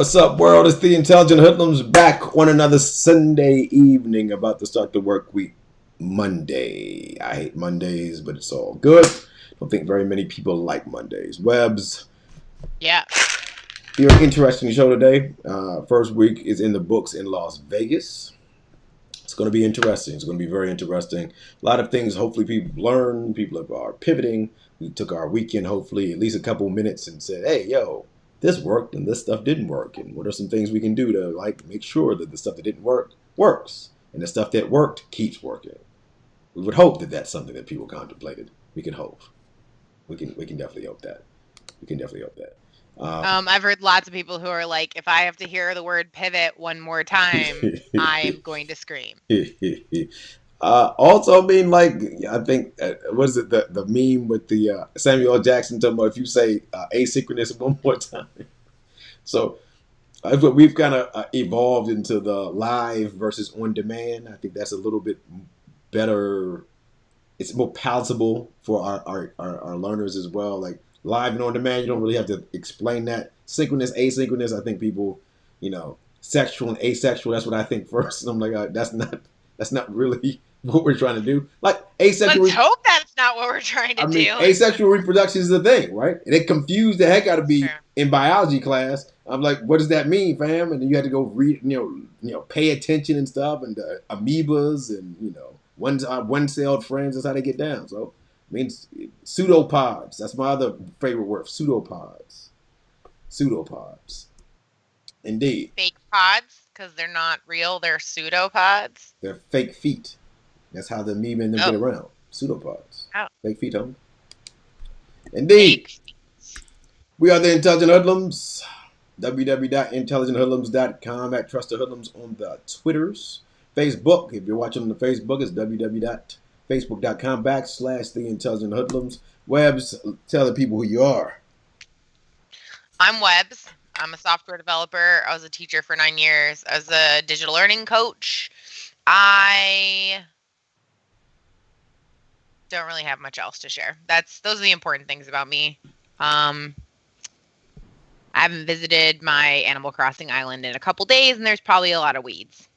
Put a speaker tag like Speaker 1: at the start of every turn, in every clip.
Speaker 1: What's up, world? It's the Intelligent Hoodlums back on another Sunday evening, about to start the work week. Monday. I hate Mondays, but it's all good. Don't think very many people like Mondays. Webs.
Speaker 2: Yeah.
Speaker 1: Very interesting show today. First week is in the books in Las Vegas. It's going to be interesting. It's going to be very interesting. A lot of things, hopefully, people learn. People are pivoting. We took our weekend, hopefully, at least a couple minutes and said, hey, yo, this worked and this stuff didn't work. And what are some things we can do to make sure that the stuff that didn't work works and the stuff that worked keeps working? We would hope that that's something that people contemplated. We can hope. We can definitely hope that. We can definitely hope that.
Speaker 2: I've heard lots of people who are like, if I have to hear the word pivot one more time, I am going to scream.
Speaker 1: Also, being like, I think, what is it, the meme with the Samuel L. Jackson talking about if you say asynchronous one more time. So we've kind of evolved into the live versus on demand. I think that's a little bit better. It's more palatable for our learners as well. Like live and on demand, you don't really have to explain that. Synchronous, asynchronous, I think people, sexual and asexual. That's what I think first. And I'm like, that's not really what we're trying to do. Like asexual.
Speaker 2: Let's hope that's not what we're trying to do.
Speaker 1: Asexual reproduction is the thing, right? And it confused the heck out of me in biology class. I'm like, what does that mean, fam? And then you had to go read, pay attention and stuff, and amoebas and one-celled friends. That's how they get down. So it means pseudopods. That's my other favorite word, pseudopods. Pseudopods. Indeed.
Speaker 2: Fake pods, because they're not real. They're pseudopods.
Speaker 1: They're fake feet. That's how the amoeba and them get around. Pseudopods.
Speaker 2: Oh.
Speaker 1: Fake feet, homie. Indeed. We are the Intelligent Hoodlums. www.intelligenthoodlums.com, at Trust the Hoodlums on the Twitters. Facebook, if you're watching on the Facebook, it's www.facebook.com/the Intelligent Hoodlums. Webs, tell the people who you are.
Speaker 2: I'm Webs. I'm a software developer. I was a teacher for 9 years. I was a digital learning coach. I don't really have much else to share. Those are the important things about me. I haven't visited my Animal Crossing island in a couple days, and there's probably a lot of weeds.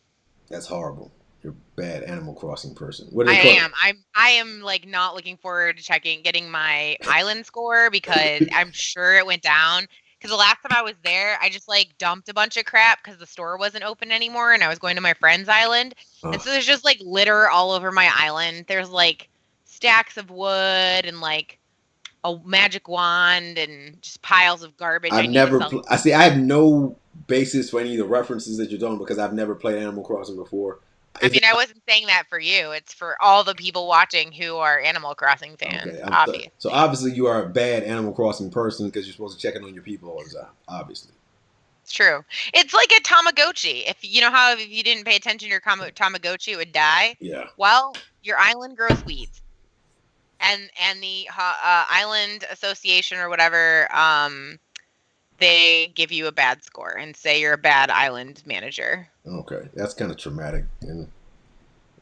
Speaker 1: That's horrible. You're a bad Animal Crossing person.
Speaker 2: I am like not looking forward to getting my island score because I'm sure it went down. Because the last time I was there, I just dumped a bunch of crap because the store wasn't open anymore, and I was going to my friend's island, and so there's just litter all over my island. There's stacks of wood and a magic wand and just piles of garbage.
Speaker 1: I have no basis for any of the references that you're doing because I've never played Animal Crossing before.
Speaker 2: I wasn't saying that for you. It's for all the people watching who are Animal Crossing fans. Okay, obviously.
Speaker 1: So obviously you are a bad Animal Crossing person because you're supposed to check in on your people all the time. Obviously.
Speaker 2: It's true. It's like a Tamagotchi. If you you didn't pay attention to your Tamagotchi, it would die.
Speaker 1: Yeah.
Speaker 2: Well, your island grows weeds. And the Island Association or whatever, they give you a bad score and say you're a bad island manager.
Speaker 1: Okay, that's kind of traumatic, and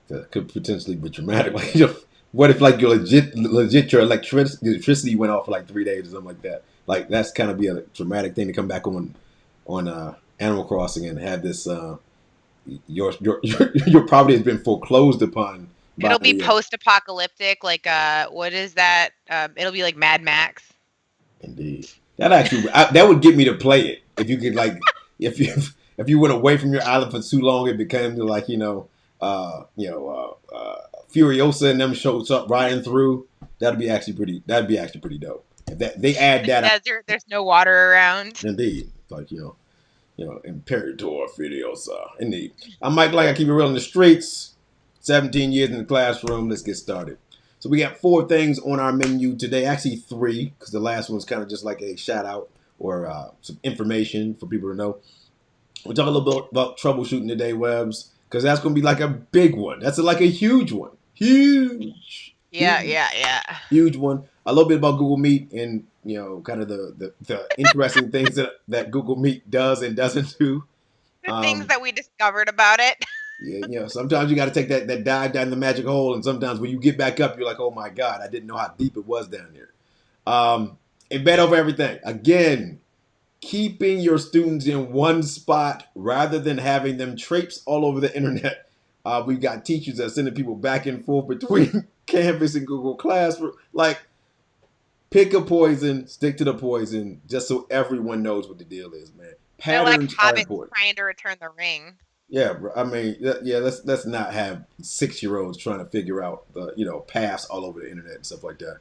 Speaker 1: that could potentially be traumatic. What if your legit your electricity went off for 3 days or something like that? That's kind of be a traumatic thing to come back on Animal Crossing and have this your property has been foreclosed upon.
Speaker 2: It'll be post-apocalyptic, what is that? It'll be like Mad Max.
Speaker 1: Indeed, that would get me to play it. If you could if you went away from your island for too long, it became Furiosa and them shows up riding through. That'd be actually pretty dope. If they add that,
Speaker 2: there's no water around.
Speaker 1: Indeed, Imperator Furiosa. Indeed, I'm Mike. I keep it real in the streets. 17 years in the classroom. Let's get started. So we got 4 things on our menu today. Actually 3, because the last one's kind of just like a shout out or some information for people to know. We'll talk a little bit about troubleshooting today, Webs, because that's going to be a big one. That's a huge one. Huge.
Speaker 2: Yeah.
Speaker 1: Huge one. A little bit about Google Meet and, kind of the interesting things that Google Meet does and doesn't do.
Speaker 2: The things that we discovered about it.
Speaker 1: Yeah, sometimes you got to take that dive down the magic hole, and sometimes when you get back up, you're like, oh my God, I didn't know how deep it was down there. In bed over everything. Again, keeping your students in one spot rather than having them traipse all over the internet. We've got teachers that are sending people back and forth between Canvas and Google Classroom. Like, pick a poison, stick to the poison, just so everyone knows what the deal is, man.
Speaker 2: They're like
Speaker 1: Patterns are
Speaker 2: hobbits
Speaker 1: important.
Speaker 2: trying to return the ring.
Speaker 1: Yeah, bro. I mean, yeah. Let's not have 6-year-olds trying to figure out the paths all over the internet and stuff like that.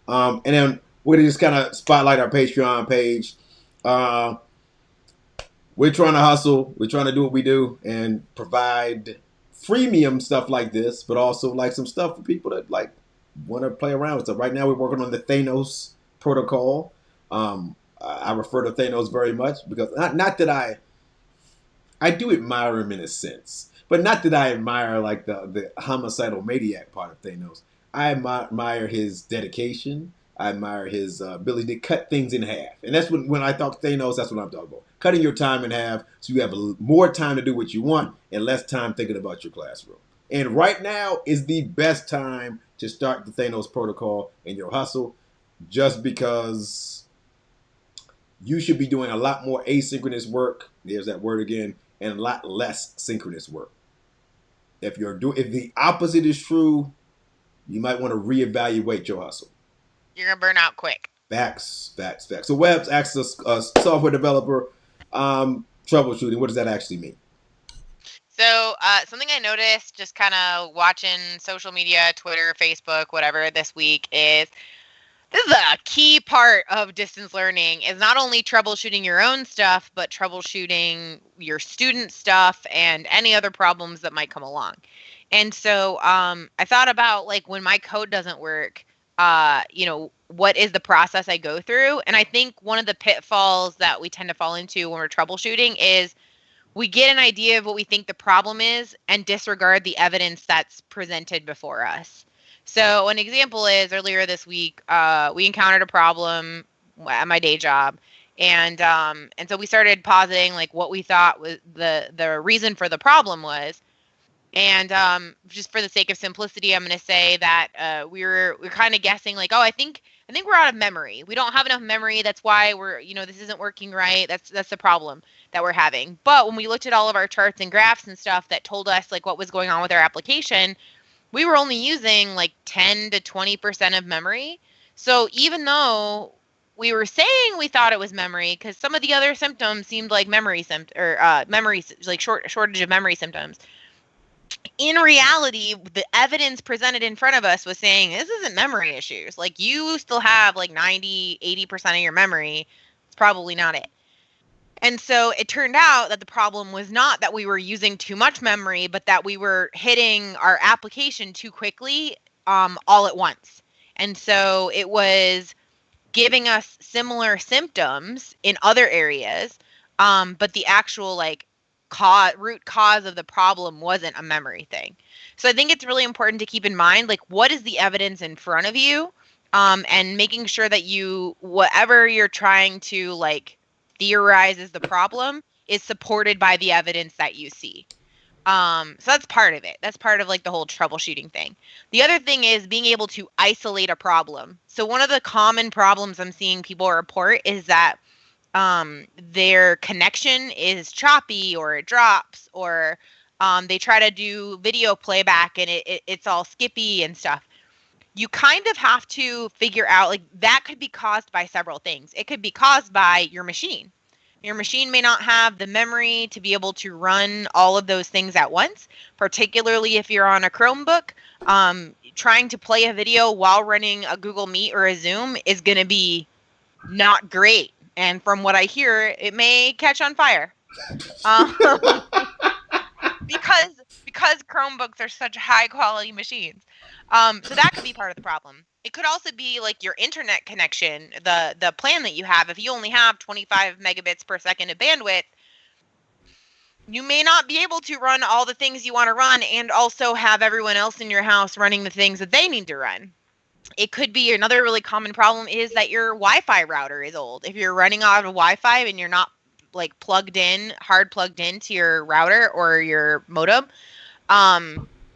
Speaker 1: And then we're gonna just kind of spotlight our Patreon page. Uh, we're trying to hustle. We're trying to do what we do and provide freemium stuff like this, but also like some stuff for people that like want to play around with stuff. Right now, we're working on the Thanos protocol. I refer to Thanos very much because not that I do admire him in a sense, but not that I admire like the homicidal maniac part of Thanos. I admire his dedication. I admire his ability to cut things in half, and that's when I talk Thanos. That's what I'm talking about. Cutting your time in half so you have more time to do what you want and less time thinking about your classroom. And right now is the best time to start the Thanos protocol in your hustle, just because you should be doing a lot more asynchronous work. There's that word again, and a lot less synchronous work. If the opposite is true, you might want to reevaluate your hustle.
Speaker 2: You're gonna burn out quick.
Speaker 1: Facts. So Webb's asks us, a software developer, troubleshooting. What does that actually mean?
Speaker 2: So something I noticed just kind of watching social media, Twitter, Facebook, whatever this week is this is a key part of distance learning is not only troubleshooting your own stuff, but troubleshooting your student stuff and any other problems that might come along. And so I thought about like when my code doesn't work, what is the process I go through? And I think one of the pitfalls that we tend to fall into when we're troubleshooting is we get an idea of what we think the problem is and disregard the evidence that's presented before us. So an example is earlier this week, we encountered a problem at my day job, and so we started positing like what we thought was the reason for the problem was. And just for the sake of simplicity, I'm going to say that we're kind of guessing like, oh, I think we're out of memory. We don't have enough memory. That's why this isn't working right. That's the problem that we're having. But when we looked at all of our charts and graphs and stuff that told us like what was going on with our application, we were only using like 10 to 20% of memory. So even though we were saying we thought it was memory, because some of the other symptoms seemed like shortage of memory symptoms, in reality, the evidence presented in front of us was saying this isn't memory issues. Like you still have like 90, 80% of your memory. It's probably not it. And so it turned out that the problem was not that we were using too much memory, but that we were hitting our application too quickly all at once. And so it was giving us similar symptoms in other areas, but the actual like root cause of the problem wasn't a memory thing. So I think it's really important to keep in mind like what is the evidence in front of you, and making sure that whatever you're trying to like theorize is the problem is supported by the evidence that you see. So that's part of it. That's part of like the whole troubleshooting thing. The other thing is being able to isolate a problem. So one of the common problems I'm seeing people report is that their connection is choppy or it drops, or they try to do video playback and it's all skippy and stuff. You kind of have to figure out like that could be caused by several things. It could be caused by your machine. Your machine may not have the memory to be able to run all of those things at once, particularly if you're on a Chromebook. Trying to play a video while running a Google Meet or a Zoom is going to be not great. And from what I hear, it may catch on fire. Um, because Chromebooks are such high quality machines. So that could be part of the problem. It could also be like your internet connection, the plan that you have. If you only have 25 megabits per second of bandwidth, you may not be able to run all the things you want to run and also have everyone else in your house running the things that they need to run. It could be another really common problem is that your Wi-Fi router is old. If you're running out of Wi-Fi and you're not like hard plugged into your router or your modem,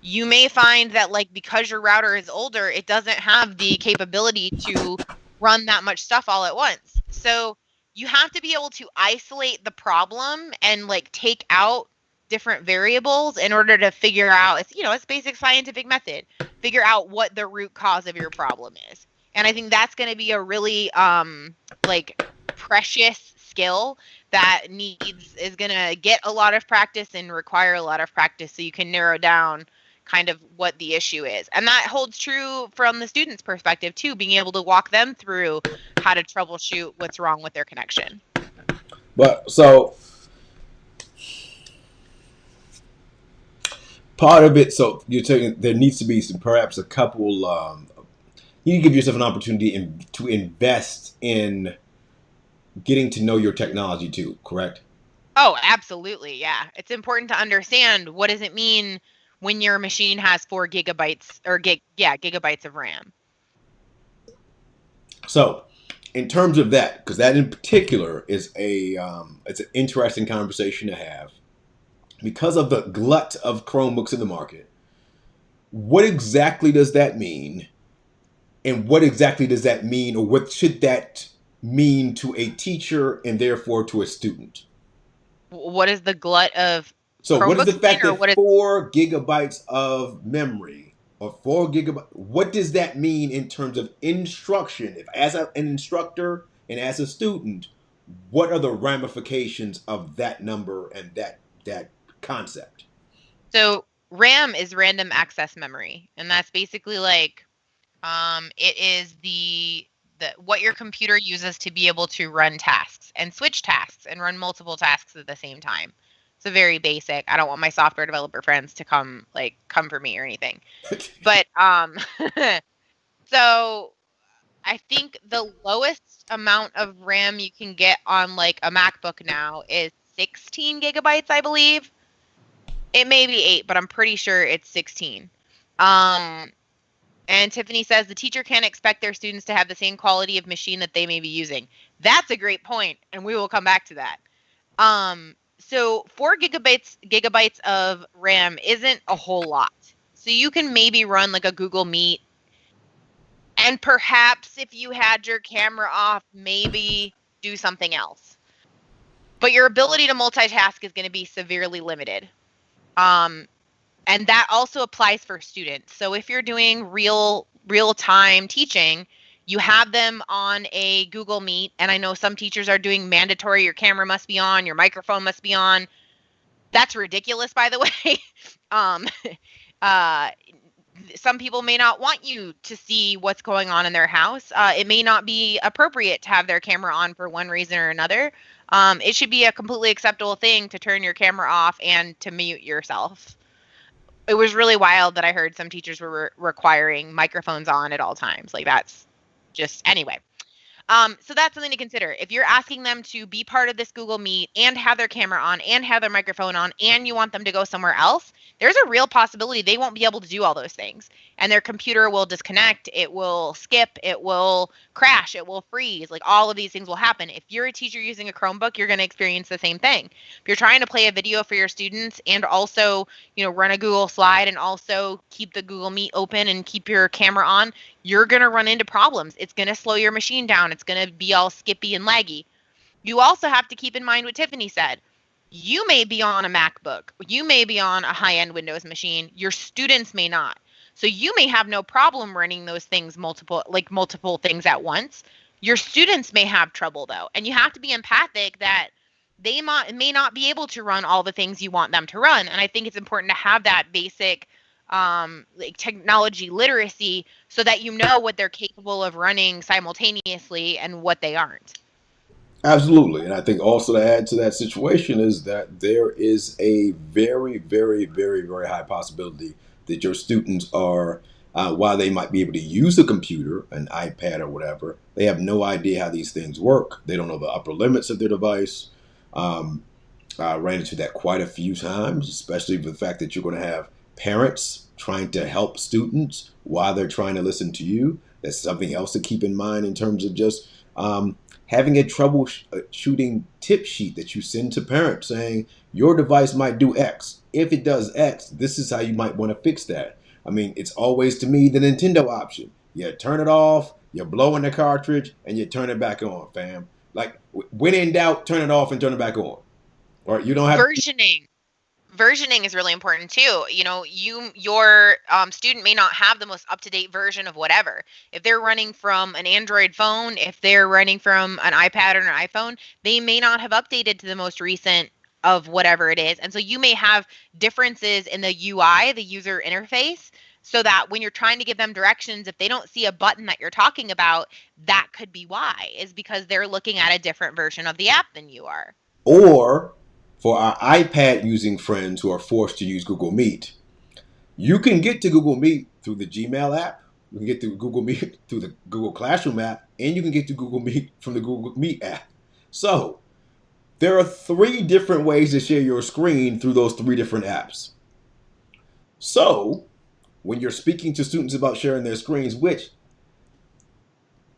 Speaker 2: you may find that like because your router is older, it doesn't have the capability to run that much stuff all at once. So you have to be able to isolate the problem and like take out different variables in order to figure out, it's, you know, it's basic scientific method, figure out what the root cause of your problem is. And I think that's going to be a really like precious skill that needs is going to get a lot of practice and require a lot of practice so you can narrow down kind of what the issue is. And that holds true from the student's perspective too, being able to walk them through how to troubleshoot what's wrong with their connection.
Speaker 1: But so part of it, so you're taking there needs to be some, perhaps a couple. You need to give yourself an opportunity to invest in getting to know your technology too. Correct?
Speaker 2: Oh, absolutely. Yeah. It's important to understand what does it mean when your machine has 4 gigabytes or gigabytes of RAM.
Speaker 1: So, in terms of that, because that in particular is it's an interesting conversation to have because of the glut of Chromebooks in the market. What exactly does that mean? And what exactly does that mean, or what should that mean to a teacher and therefore to a student?
Speaker 2: What is the glut of
Speaker 1: So, what is the
Speaker 2: Chromebooks mean,
Speaker 1: fact
Speaker 2: or
Speaker 1: that
Speaker 2: what is
Speaker 1: 4 gigabytes of memory or 4 gigabytes, what does that mean in terms of instruction? If as an instructor and as a student, what are the ramifications of that number and that concept?
Speaker 2: so RAM is random access memory, and that's basically like it is the what your computer uses to be able to run tasks and switch tasks and run multiple tasks at the same time. It's a very basic. I don't want my software developer friends to come for me or anything. But so I think the lowest amount of RAM you can get on like a MacBook now is 16 gigabytes, I believe. It may be 8, but I'm pretty sure it's 16. Um, and Tiffany says the teacher can't expect their students to have the same quality of machine that they may be using. That's a great point, and we will come back to that. So 4 gigabytes of RAM isn't a whole lot. So you can maybe run like a Google Meet, and perhaps if you had your camera off, maybe do something else. But your ability to multitask is going to be severely limited. And that also applies for students. So if you're doing real time teaching, you have them on a Google Meet, and I know some teachers are doing mandatory, your camera must be on, your microphone must be on. That's ridiculous, by the way. um, uh, some people may not want you to see what's going on in their house. It may not be appropriate to have their camera on for one reason or another. It should be a completely acceptable thing to turn your camera off and to mute yourself. It was really wild that I heard some teachers were requiring microphones on at all times. Like that's just anyway. So that's something to consider. If you're asking them to be part of this Google Meet and have their camera on and have their microphone on and you want them to go somewhere else, there's a real possibility they won't be able to do all those things. And their computer will disconnect, it will skip, it will crash, it will freeze. Like all of these things will happen. If you're a teacher using a Chromebook, you're going to experience the same thing. If you're trying to play a video for your students and also, you know, run a Google slide and also keep the Google Meet open and keep your camera on, you're going to run into problems. It's going to slow your machine down. It's going to be all skippy and laggy. You also have to keep in mind what Tiffany said. You may be on a MacBook. You may be on a high-end Windows machine. Your students may not. So you may have no problem running those things multiple things at once. Your students may have trouble though. And you have to be empathic that they may not be able to run all the things you want them to run. And I think it's important to have that basic like technology literacy so that you know what they're capable of running simultaneously and what they aren't.
Speaker 1: Absolutely. And I think also to add to that situation is that there is a very, very, very, very high possibility that your students are, while they might be able to use a computer, an iPad or whatever, they have no idea how these things work. They don't know the upper limits of their device. I ran into that quite a few times, especially with the fact that you're going to have parents trying to help students while they're trying to listen to you. That's something else to keep in mind in terms of just having a troubleshooting tip sheet that you send to parents saying your device might do X. If it does X, this is how you might want to fix that. I mean, it's always to me the Nintendo option. You turn it off, you blow in the cartridge, and you turn it back on, fam. Like when in doubt, turn it off and turn it back on. Or you don't have.
Speaker 2: Versioning is really important too. Your student may not have the most up-to-date version of whatever. If they're running from an Android phone, if they're running from an iPad or an iPhone, they may not have updated to the most recent of whatever it is. And so you may have differences in the UI, the user interface, so that when you're trying to give them directions, if they don't see a button that you're talking about, that could be why, is because they're looking at a different version of the app than you are.
Speaker 1: Or for our iPad using friends who are forced to use Google Meet, you can get to Google Meet through the Gmail app. You can get to Google Meet through the Google Classroom app, and you can get to Google Meet from the Google Meet app. So there are three different ways to share your screen through those three different apps. So when you're speaking to students about sharing their screens, which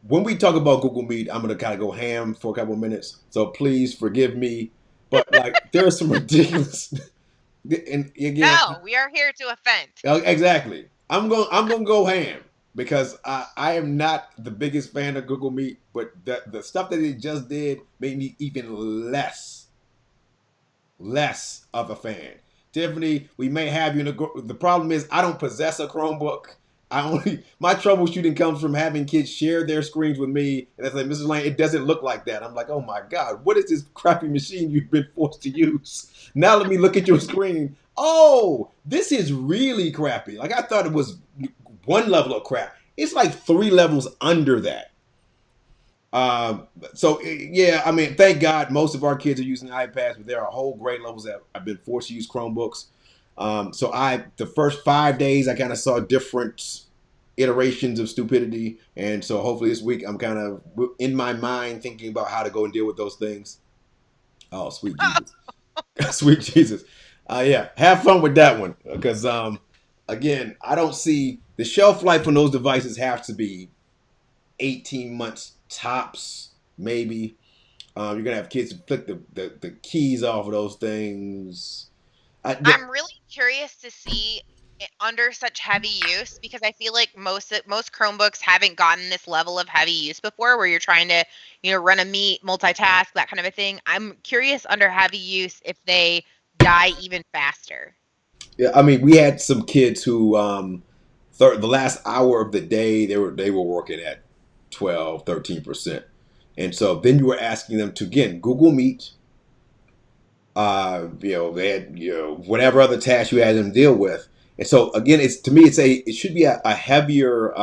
Speaker 1: when we talk about Google Meet, I'm going to kind of go ham for a couple of minutes. So please forgive me. But like, there are some ridiculous, and again,
Speaker 2: No, we are here to offend.
Speaker 1: exactly. I'm going to go ham because I am not the biggest fan of Google Meet, but the stuff that they just did made me even less of a fan. Tiffany, we may have you in the problem is I don't possess a Chromebook. I only my troubleshooting comes from having kids share their screens with me, and it's like Mrs. Lane, it doesn't look like that. I'm like, oh my god, what is this crappy machine you've been forced to use? Now let me look at your screen. Oh, this is really crappy. Like I thought it was one level of crap. It's like three levels under that. So yeah, I mean, thank God most of our kids are using iPads, but there are whole grade levels that have been forced to use Chromebooks. So the first 5 days I kind of saw different iterations of stupidity, and so hopefully this week I'm kind of in my mind thinking about how to go and deal with those things. Oh, sweet Jesus, sweet Jesus. Yeah, have fun with that one because again, I don't see the shelf life on those devices has to be 18 months tops, maybe. You're gonna have kids flick the keys off of those things.
Speaker 2: I'm really curious to see it under such heavy use, because I feel like most Chromebooks haven't gotten this level of heavy use before, where you're trying to, run a meet, multitask, that kind of a thing. I'm curious under heavy use if they die even faster.
Speaker 1: Yeah, I mean, we had some kids who the last hour of the day they were working at 12, 13%. And so then you were asking them to again Google Meet, they had whatever other task you had them deal with. And so again, it's to me it should be a heavier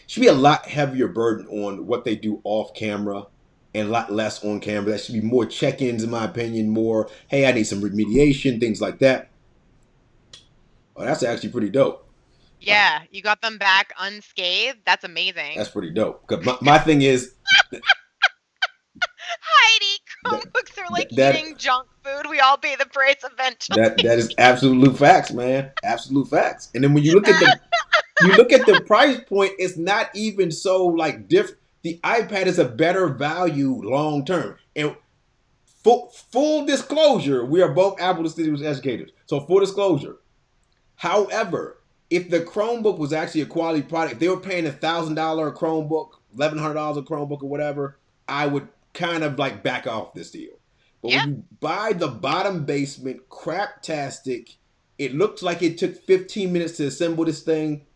Speaker 1: should be a lot heavier burden on what they do off camera and a lot less on camera. That should be more check-ins, in my opinion. More, hey, I need some remediation, things like that. Oh, that's actually pretty dope.
Speaker 2: Yeah, you got them back unscathed. That's amazing.
Speaker 1: That's pretty dope. Because my thing is
Speaker 2: Heidi,
Speaker 1: that
Speaker 2: Chromebooks are like
Speaker 1: that
Speaker 2: eating junk food. We all pay the price eventually.
Speaker 1: that is absolute facts, man. Absolute facts. And then when you look at the price point, it's not even so like different. The iPad is a better value long term. And full disclosure, we are both Apple students educators. So full disclosure. However, if the Chromebook was actually a quality product, if they were paying $1,000 Chromebook, $1,100 a Chromebook or whatever, I would kind of like back off this deal. But
Speaker 2: Yeah.
Speaker 1: when you buy the bottom basement craptastic, it looks like it took 15 minutes to assemble this thing.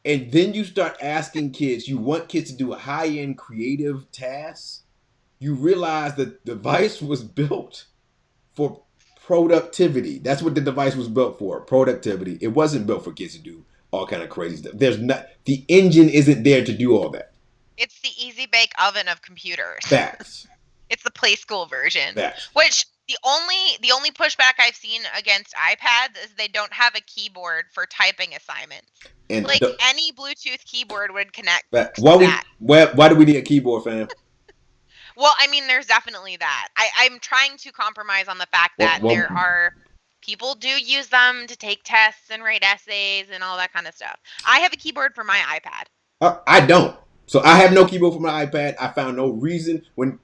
Speaker 1: And then you start asking kids, you want kids to do a high-end creative tasks. You realize that the device was built for productivity. That's what the device was built for, productivity. It wasn't built for kids to do all kind of crazy stuff. The engine isn't there to do all that.
Speaker 2: It's the easy bake oven of computers.
Speaker 1: Facts.
Speaker 2: It's the play school version.
Speaker 1: Facts.
Speaker 2: Which the only pushback I've seen against iPads is they don't have a keyboard for typing assignments.
Speaker 1: And
Speaker 2: like any Bluetooth keyboard would connect to
Speaker 1: that. Why do we need a keyboard, fam?
Speaker 2: Well, I mean, there's definitely that. I'm trying to compromise on the fact that there are people do use them to take tests and write essays and all that kind of stuff. I have a keyboard for my iPad.
Speaker 1: I don't. So I have no keyboard for my iPad. I found no reason when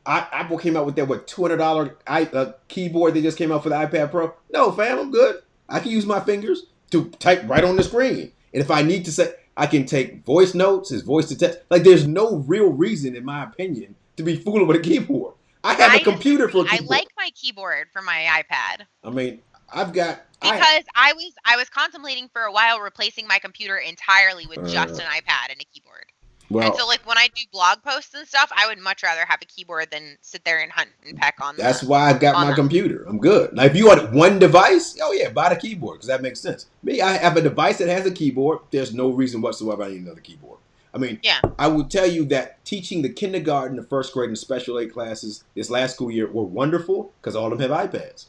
Speaker 1: Apple came out with that $200 keyboard they just came out for the iPad Pro. No, fam, I'm good. I can use my fingers to type right on the screen. And if I need to say, I can take voice notes, his voice to text. Like, there's no real reason, in my opinion, to be fooling with a keyboard. I have a
Speaker 2: I
Speaker 1: computer for
Speaker 2: disagree.
Speaker 1: a
Speaker 2: I
Speaker 1: keyboard.
Speaker 2: like my keyboard for my iPad
Speaker 1: I mean, I've got I
Speaker 2: because I was contemplating for a while replacing my computer entirely with just
Speaker 1: uh,
Speaker 2: an iPad and a keyboard. And
Speaker 1: well,
Speaker 2: so like when I do blog posts and stuff, I would much rather have a keyboard than sit there and hunt and peck on
Speaker 1: that's
Speaker 2: the
Speaker 1: why I've got
Speaker 2: on
Speaker 1: my
Speaker 2: the
Speaker 1: computer. I'm good. Now, if you had one device, oh yeah, buy the keyboard because that makes sense. Me, I have a device that has a keyboard. There's no reason whatsoever I need another keyboard. I mean,
Speaker 2: yeah.
Speaker 1: I will tell you that teaching the kindergarten, the first grade, and special ed classes this last school year were wonderful because all of them have iPads.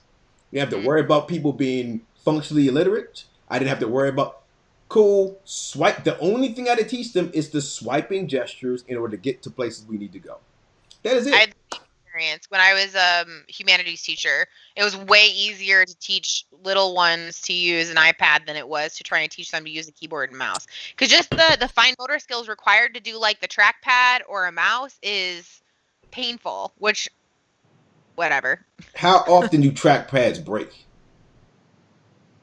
Speaker 1: You have to
Speaker 2: Mhm.
Speaker 1: worry about people being functionally illiterate. I didn't have to worry about cool swipe. The only thing I had to teach them is the swiping gestures in order to get to places we need to go. That is
Speaker 2: I
Speaker 1: it.
Speaker 2: had the same experience when I was humanities teacher. It was way easier to teach little ones to use an iPad than it was to try and teach them to use a keyboard and mouse. Because just the fine motor skills required to do like the trackpad or a mouse is painful. Which whatever.
Speaker 1: How often do trackpads break?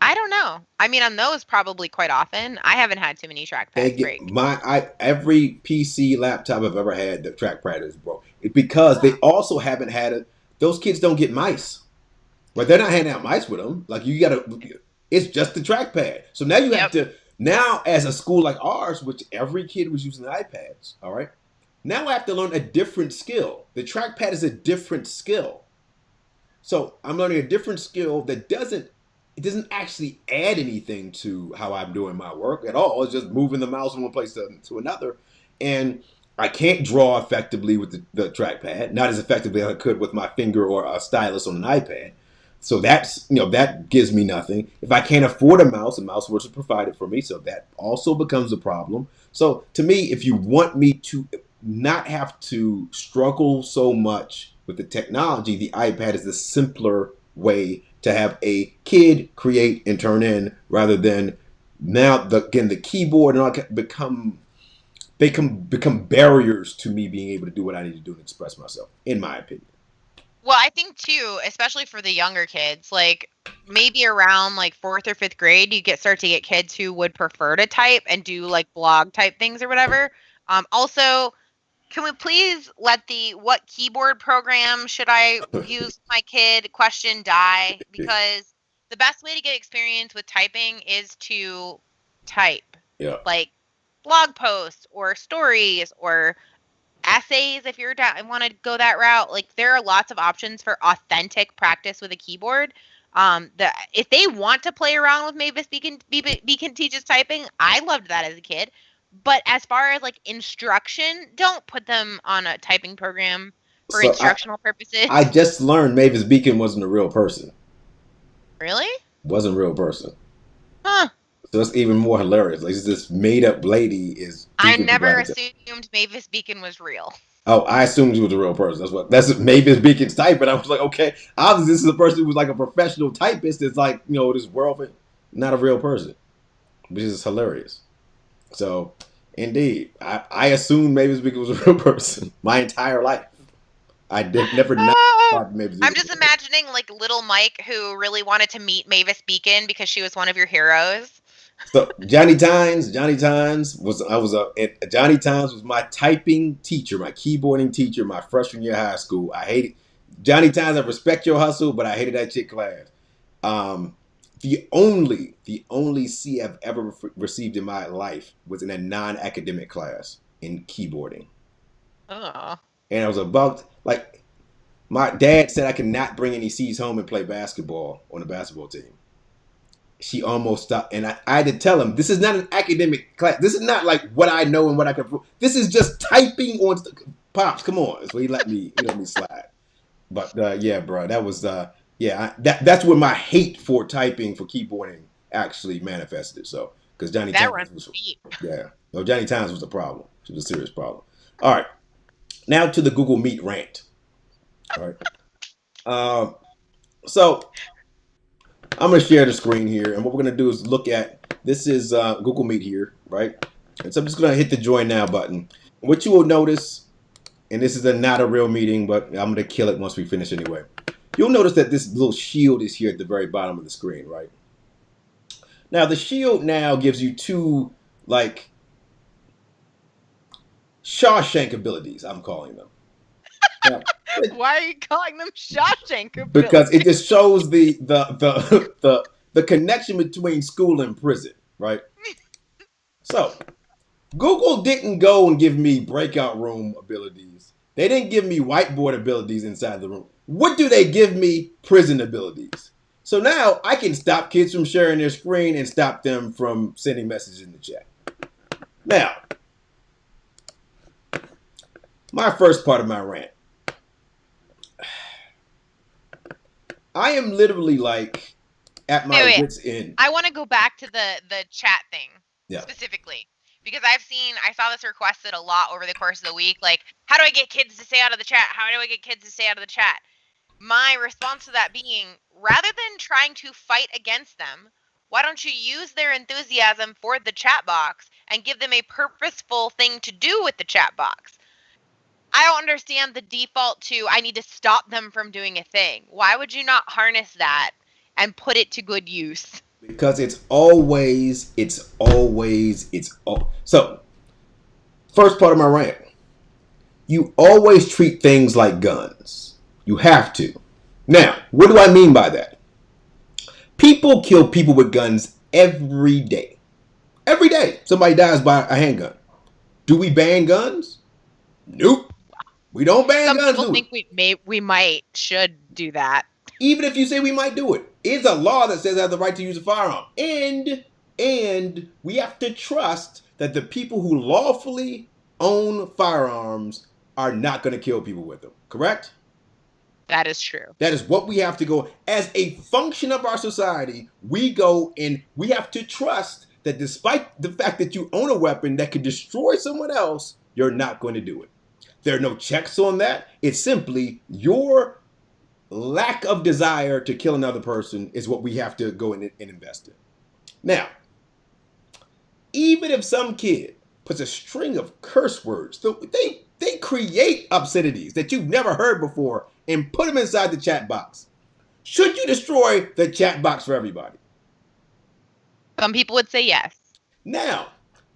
Speaker 2: I don't know. I mean, on those probably quite often. I haven't had too many
Speaker 1: They
Speaker 2: trackpads
Speaker 1: get
Speaker 2: break.
Speaker 1: my I every PC laptop I've ever had the trackpad is broke. It, because they also haven't had it. Those kids don't get mice. But they're not handing out mice with them. Like you gotta, it's just the trackpad. So now you have
Speaker 2: Yep.
Speaker 1: to now as a school like ours, which every kid was using iPads. All right, now I have to learn a different skill. The trackpad is a different skill. So I'm learning a different skill that doesn't actually add anything to how I'm doing my work at all. It's just moving the mouse from one place to another. And I can't draw effectively with the trackpad, not as effectively as I could with my finger or a stylus on an iPad. So that's that gives me nothing. If I can't afford a mouse wasn't provided for me, so that also becomes a problem. So to me, if you want me to not have to struggle so much with the technology, the iPad is the simpler way to have a kid create and turn in rather than now the keyboard and all become barriers to me being able to do what I need to do and express myself, in my opinion.
Speaker 2: Well, I think too, especially for the younger kids, like maybe around like fourth or fifth grade, you start to get kids who would prefer to type and do like blog type things or whatever. Also, can we please let the what keyboard program should I use with my kid question die? Because the best way to get experience with typing is to type,
Speaker 1: Yeah.
Speaker 2: like blog posts or stories or essays if you're want to go that route. Like there are lots of options for authentic practice with a keyboard. If they want to play around with Mavis Beacon teaches typing, I loved that as a kid. But as far as like instruction, don't put them on a typing program for
Speaker 1: So
Speaker 2: instructional
Speaker 1: I
Speaker 2: purposes.
Speaker 1: just learned Mavis Beacon wasn't a real person.
Speaker 2: Really?
Speaker 1: Wasn't a real person.
Speaker 2: Huh.
Speaker 1: So it's even more hilarious. Like this made up lady is
Speaker 2: I
Speaker 1: teaching people how
Speaker 2: never
Speaker 1: to type.
Speaker 2: assumed Mavis Beacon was real.
Speaker 1: Oh, I assumed she was a real person. That's Mavis Beacon's type, but I was like, okay, obviously this is a person who was like a professional typist. That's like this world, not a real person, which is hilarious. So, indeed, I assumed Mavis Beacon was a real person my entire life. I did never not thought Mavis
Speaker 2: I'm
Speaker 1: Beacon was
Speaker 2: just
Speaker 1: a real person.
Speaker 2: imagining like little Mike who really wanted to meet Mavis Beacon because she was one of your heroes.
Speaker 1: So Johnny Tynes was Johnny Tynes was my typing teacher, my keyboarding teacher, my freshman year of high school. I hated Johnny Tynes. I respect your hustle, but I hated that chick class. Um, the only C I've ever received in my life was in a non-academic class in keyboarding,
Speaker 2: Oh.
Speaker 1: and I was about like my dad said I could not bring any C's home and play basketball on the basketball team. She almost stopped, and I had to tell him this is not an academic class. This is not like what I know and what I can prove. This is just typing on pops. Come on, so he let me slide. But yeah, bro, that was yeah, that's where my hate for typing for keyboarding actually manifested. So because Johnny
Speaker 2: That
Speaker 1: Times
Speaker 2: runs
Speaker 1: was
Speaker 2: deep.
Speaker 1: yeah, no, Johnny Times was a problem. She was a serious problem. All right, now to the Google Meet rant. All right, um, so I'm going to share the screen here, and what we're going to do is look at this is Google Meet here, right? And so I'm just going to hit the join now button. What you will notice, and this is not a real meeting, but I'm going to kill it once we finish anyway. You'll notice that this little shield is here at the very bottom of the screen, right? Now the shield now gives you two like Shawshank abilities, I'm calling them. Now,
Speaker 2: Why are you calling them Shawshank
Speaker 1: because it
Speaker 2: ability?
Speaker 1: just shows the connection between school and prison, right? So Google didn't go and give me breakout room abilities. They didn't give me whiteboard abilities inside the room. What do they give me? Prison abilities. So now I can stop kids from sharing their screen and stop them from sending messages in the chat. Now, my first part of my rant. I am literally like at my
Speaker 2: Wait.
Speaker 1: wit's end.
Speaker 2: I want to go back to the chat thing
Speaker 1: Yeah.
Speaker 2: specifically because I saw this requested a lot over the course of the week. Like, how do I get kids to stay out of the chat? How do I get kids to stay out of the chat? My response to that being, rather than trying to fight against them, why don't you use their enthusiasm for the chat box and give them a purposeful thing to do with the chat box? I don't understand the default to I need to stop them from doing a thing. Why would you not harness that and put it to good use?
Speaker 1: Because it's all. So, first part of my rant. You always treat things like guns. You have to. Now, what do I mean by that? People kill people with guns every day. Every day, somebody dies by a handgun. Do we ban guns? Nope. We don't ban
Speaker 2: Some
Speaker 1: guns,
Speaker 2: people
Speaker 1: do we?
Speaker 2: think we might should do that.
Speaker 1: Even if you say we might do it, it's a law that says I have the right to use a firearm. And we have to trust that the people who lawfully own firearms are not going to kill people with them. Correct?
Speaker 2: That is true.
Speaker 1: That is what we have to go. As a function of our society, we go and we have to trust that despite the fact that you own a weapon that could destroy someone else, you're not going to do it. There are no checks on that. It's simply your lack of desire to kill another person is what we have to go in and invest in. Now, even if some kid puts a string of curse words, they create obscenities that you've never heard before and put them inside the chat box. Should you destroy the chat box for everybody?
Speaker 2: Some people would say yes.
Speaker 1: Now,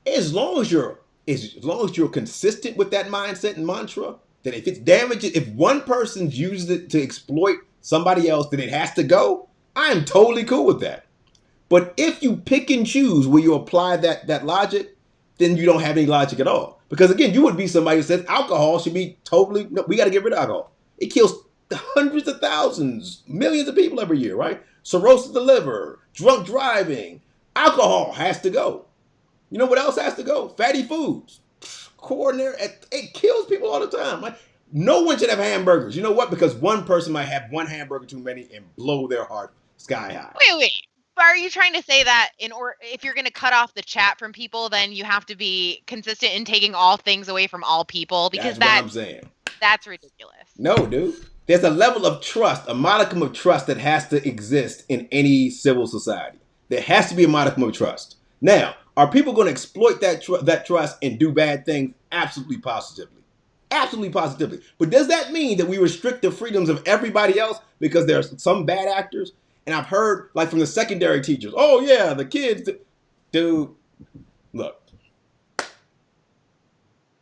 Speaker 1: as long as you're consistent with that mindset and mantra, that if it's damaging, if one person uses it to exploit somebody else, then it has to go. I am totally cool with that. But if you pick and choose where you apply that logic, then you don't have any logic at all. Because again, you would be somebody who says alcohol should be totally no, we got to get rid of alcohol. It kills hundreds of thousands, millions of people every year, right? Cirrhosis of the liver, drunk driving, alcohol has to go. You know what else has to go? Fatty foods, coronary. It kills people all the time. Like, no one should have hamburgers. You know what? Because one person might have one hamburger too many and blow their heart sky high.
Speaker 2: Wait. Are you trying to say that if you're going to cut off the chat from people, then you have to be consistent in taking all things away from all people? Because
Speaker 1: That's what I'm saying.
Speaker 2: that's ridiculous.
Speaker 1: No, dude. There's a level of trust, a modicum of trust that has to exist in any civil society. There has to be a modicum of trust. Now, are people going to exploit that trust and do bad things? Absolutely, positively. Absolutely, positively. But does that mean that we restrict the freedoms of everybody else because there's some bad actors? And I've heard, like, from the secondary teachers, oh, yeah, the kids. Dude, look.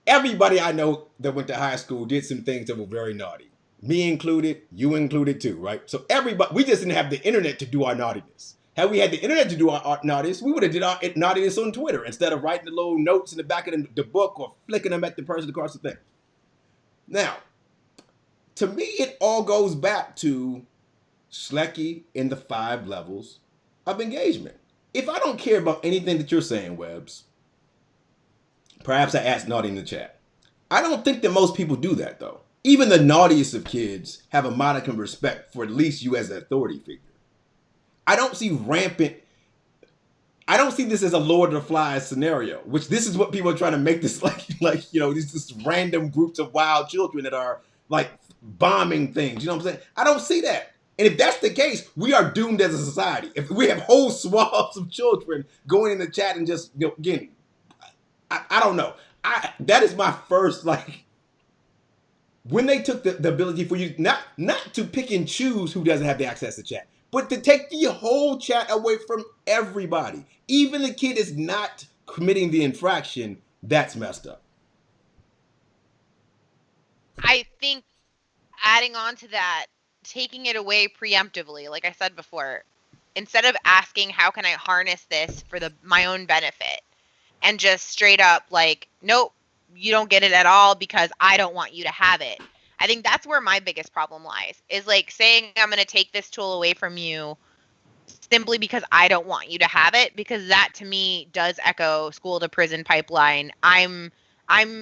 Speaker 1: Everybody I know that went to high school did some things that were very naughty. Me included, you included too, right? So everybody, we just didn't have the internet to do our naughtiness. Had we had the internet to do our naughtiness, we would have did our naughtiness on Twitter instead of writing the little notes in the back of the book or flicking them at the person across the thing. Now, to me, it all goes back to Schlecky in the 5 levels of engagement. If I don't care about anything that you're saying, Webbs, perhaps I asked naughty in the chat. I don't think that most people do that, though. Even the naughtiest of kids have a modicum of respect for at least you as an authority figure. I don't see this as a Lord of the Flies scenario, which this is what people are trying to make this these random groups of wild children that are like bombing things. You know what I'm saying? I don't see that. And if that's the case, we are doomed as a society. If we have whole swaths of children going in the chat and just, again, I don't know. That is my first, like, when they took the ability for you not to pick and choose who doesn't have the access to chat, but to take the whole chat away from everybody, even the kid is not committing the infraction, that's messed up.
Speaker 2: I think adding on to that, taking it away preemptively, like I said before, instead of asking how can I harness this for my own benefit, and just straight up like, nope, you don't get it at all because I don't want you to have it. I think that's where my biggest problem lies. Is like saying I'm going to take this tool away from you simply because I don't want you to have it, because that to me does echo school to prison pipeline. I'm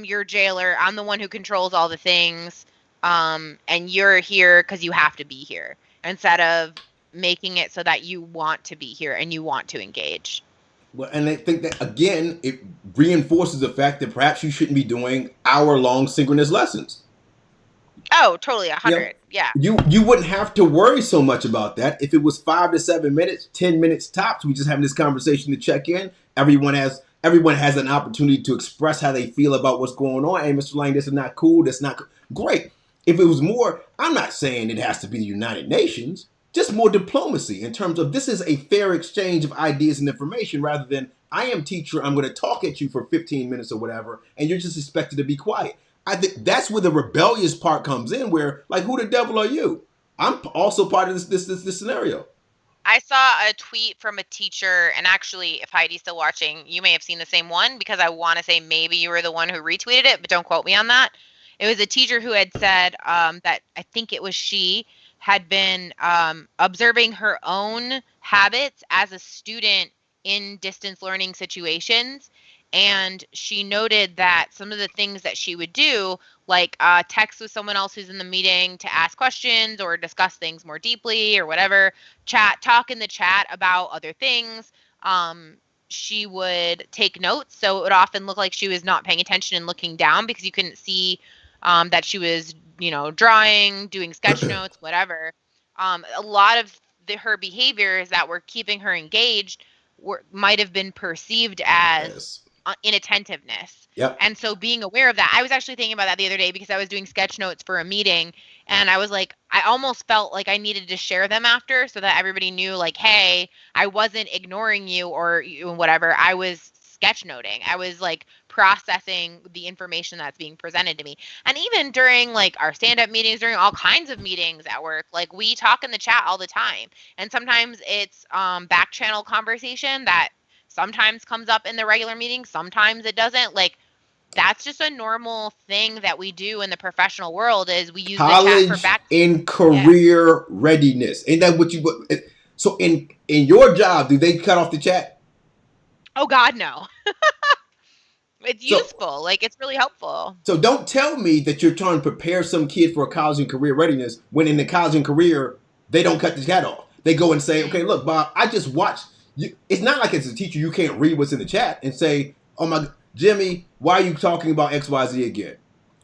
Speaker 2: your jailer. I'm the one who controls all the things. And you're here because you have to be here, instead of making it so that you want to be here and you want to engage.
Speaker 1: Well, and I think that again, it reinforces the fact that perhaps you shouldn't be doing hour-long synchronous lessons.
Speaker 2: Oh, totally,
Speaker 1: You know,
Speaker 2: 100. Yeah.
Speaker 1: you wouldn't have to worry so much about that if it was 5 to 7 minutes, 10 minutes tops. We just having this conversation to check in. Everyone has an opportunity to express how they feel about what's going on. Hey, Mr. Lang, this is not cool. That's not great. If it was more, I'm not saying it has to be the United Nations. Just more diplomacy in terms of this is a fair exchange of ideas and information rather than I am teacher. I'm going to talk at you for 15 minutes or whatever, and you're just expected to be quiet. I think that's where the rebellious part comes in. Where like, who the devil are you? I'm also part of this scenario.
Speaker 2: I saw a tweet from a teacher, and actually, if Heidi's still watching, you may have seen the same one, because I want to say maybe you were the one who retweeted it, but don't quote me on that. It was a teacher who had said that I think it was she had been observing her own habits as a student in distance learning situations. And she noted that some of the things that she would do, like text with someone else who's in the meeting to ask questions or discuss things more deeply or whatever, talk in the chat about other things. She would take notes, so it would often look like she was not paying attention and looking down, because you couldn't see that she was, drawing, doing sketch notes, whatever. A lot of her behaviors that were keeping her engaged might have been perceived as
Speaker 1: Yes.
Speaker 2: inattentiveness.
Speaker 1: Yep.
Speaker 2: And so being aware of that, I was actually thinking about that the other day because I was doing sketch notes for a meeting, and I was like, I almost felt like I needed to share them after so that everybody knew, like, hey, I wasn't ignoring you or whatever. I was sketchnoting. I was like processing the information that's being presented to me. And even during like our stand-up meetings, during all kinds of meetings at work, like we talk in the chat all the time. And sometimes it's back channel conversation that sometimes comes up in the regular meeting, sometimes it doesn't. Like that's just a normal thing that we do in the professional world, is we use the chat for
Speaker 1: College
Speaker 2: back.
Speaker 1: and
Speaker 2: Yeah.
Speaker 1: career readiness. Ain't that what you? So in your job, do they cut off the chat?
Speaker 2: Oh God, no. It's
Speaker 1: So
Speaker 2: useful. Like it's really helpful.
Speaker 1: So don't tell me that you're trying to prepare some kid for a college and career readiness when in the college and career they don't cut the chat off. They go and say,
Speaker 2: Mm.
Speaker 1: "Okay, look, Bob, I just watched." You. It's not like as a teacher you can't read what's in the chat and say, "Oh my, Jimmy, why are you talking about X Y Z again?"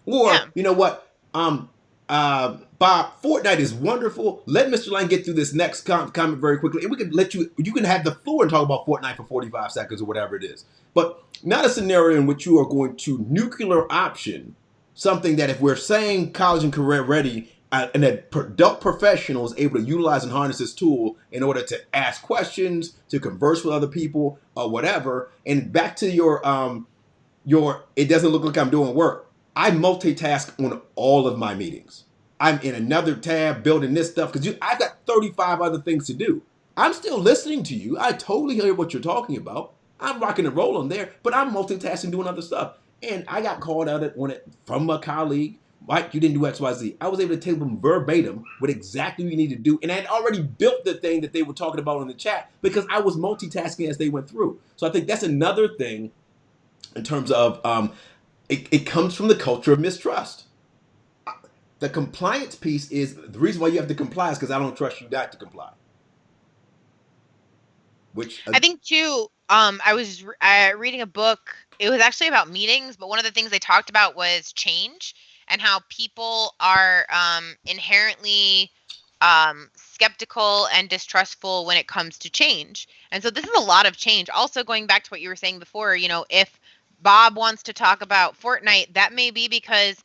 Speaker 2: Yeah.
Speaker 1: Or you know what, Bob, Fortnite is wonderful. Let Mr. Lang get through this next comment very quickly, and we can let you. You can have the floor and talk about Fortnite for 45 seconds or whatever it is. But not a scenario in which you are going to nuclear option something that if we're saying college and career ready, and that adult professional is able to utilize and harness this tool in order to ask questions, to converse with other people, or whatever. And back to your it doesn't look like I'm doing work. I multitask on all of my meetings. I'm in another tab building this stuff because I've got 35 other things to do. I'm still listening to you. I totally hear what you're talking about. I'm rocking and rolling there, but I'm multitasking doing other stuff. And I got called out on it from a colleague. Mike, you didn't do XYZ. I was able to tell them verbatim what exactly we need to do. And I had already built the thing that they were talking about in the chat because I was multitasking as they went through. So I think that's another thing in terms of it comes from the culture of mistrust. The compliance piece is the reason why you have to comply is because I don't trust you not to comply. Which
Speaker 2: I think too, I was reading a book. It was actually about meetings, but one of the things they talked about was change and how people are inherently skeptical and distrustful when it comes to change. And so this is a lot of change. Also, going back to what you were saying before, if Bob wants to talk about Fortnite, that may be because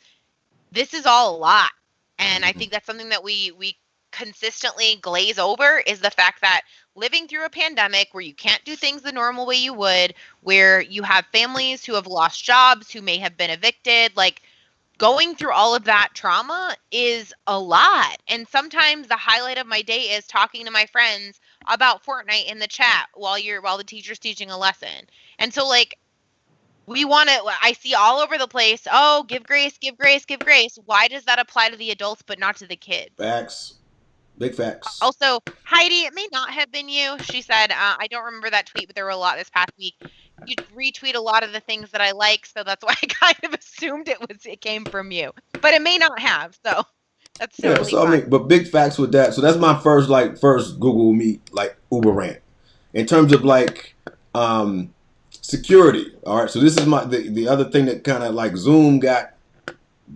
Speaker 2: this is all a lot. And I think that's something that we consistently glaze over, is the fact that living through a pandemic where you can't do things the normal way you would, where you have families who have lost jobs, who may have been evicted, like going through all of that trauma is a lot. And sometimes the highlight of my day is talking to my friends about Fortnite in the chat while the teacher's teaching a lesson. And so like we want to I see all over the place, oh, give grace, give grace, give grace. Why does that apply to the adults but not to the kids?
Speaker 1: Facts. Big facts.
Speaker 2: Also, Heidi, it may not have been you. She said, I don't remember that tweet, but there were a lot this past week. You retweet a lot of the things that I like, so that's why I kind of assumed it came from you. But it may not have, so that's
Speaker 1: Yeah,
Speaker 2: totally
Speaker 1: so I
Speaker 2: fine.
Speaker 1: mean, but big facts with that. So that's my first Google Meet like Uber rant. In terms of like security. All right. So this is the other thing that kind of like Zoom got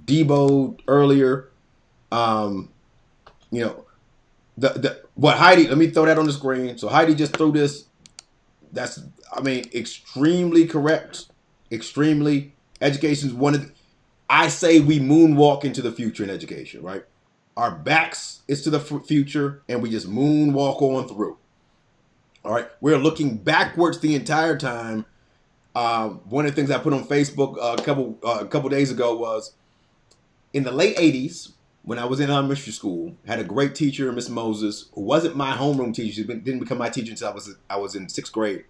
Speaker 1: deboed earlier. Um, you know, the what Heidi, let me throw that on the screen. So Heidi just threw this. That's I mean, extremely correct. Extremely education's one of the, I say we moonwalk into the future in education, right? Our backs is to the future, and we just moonwalk on through. All right, we're looking backwards the entire time. One of the things I put on Facebook a couple days ago was in the late '80s when I was in elementary school. Had a great teacher, Miss Moses, who wasn't my homeroom teacher. She didn't become my teacher until I was in sixth grade.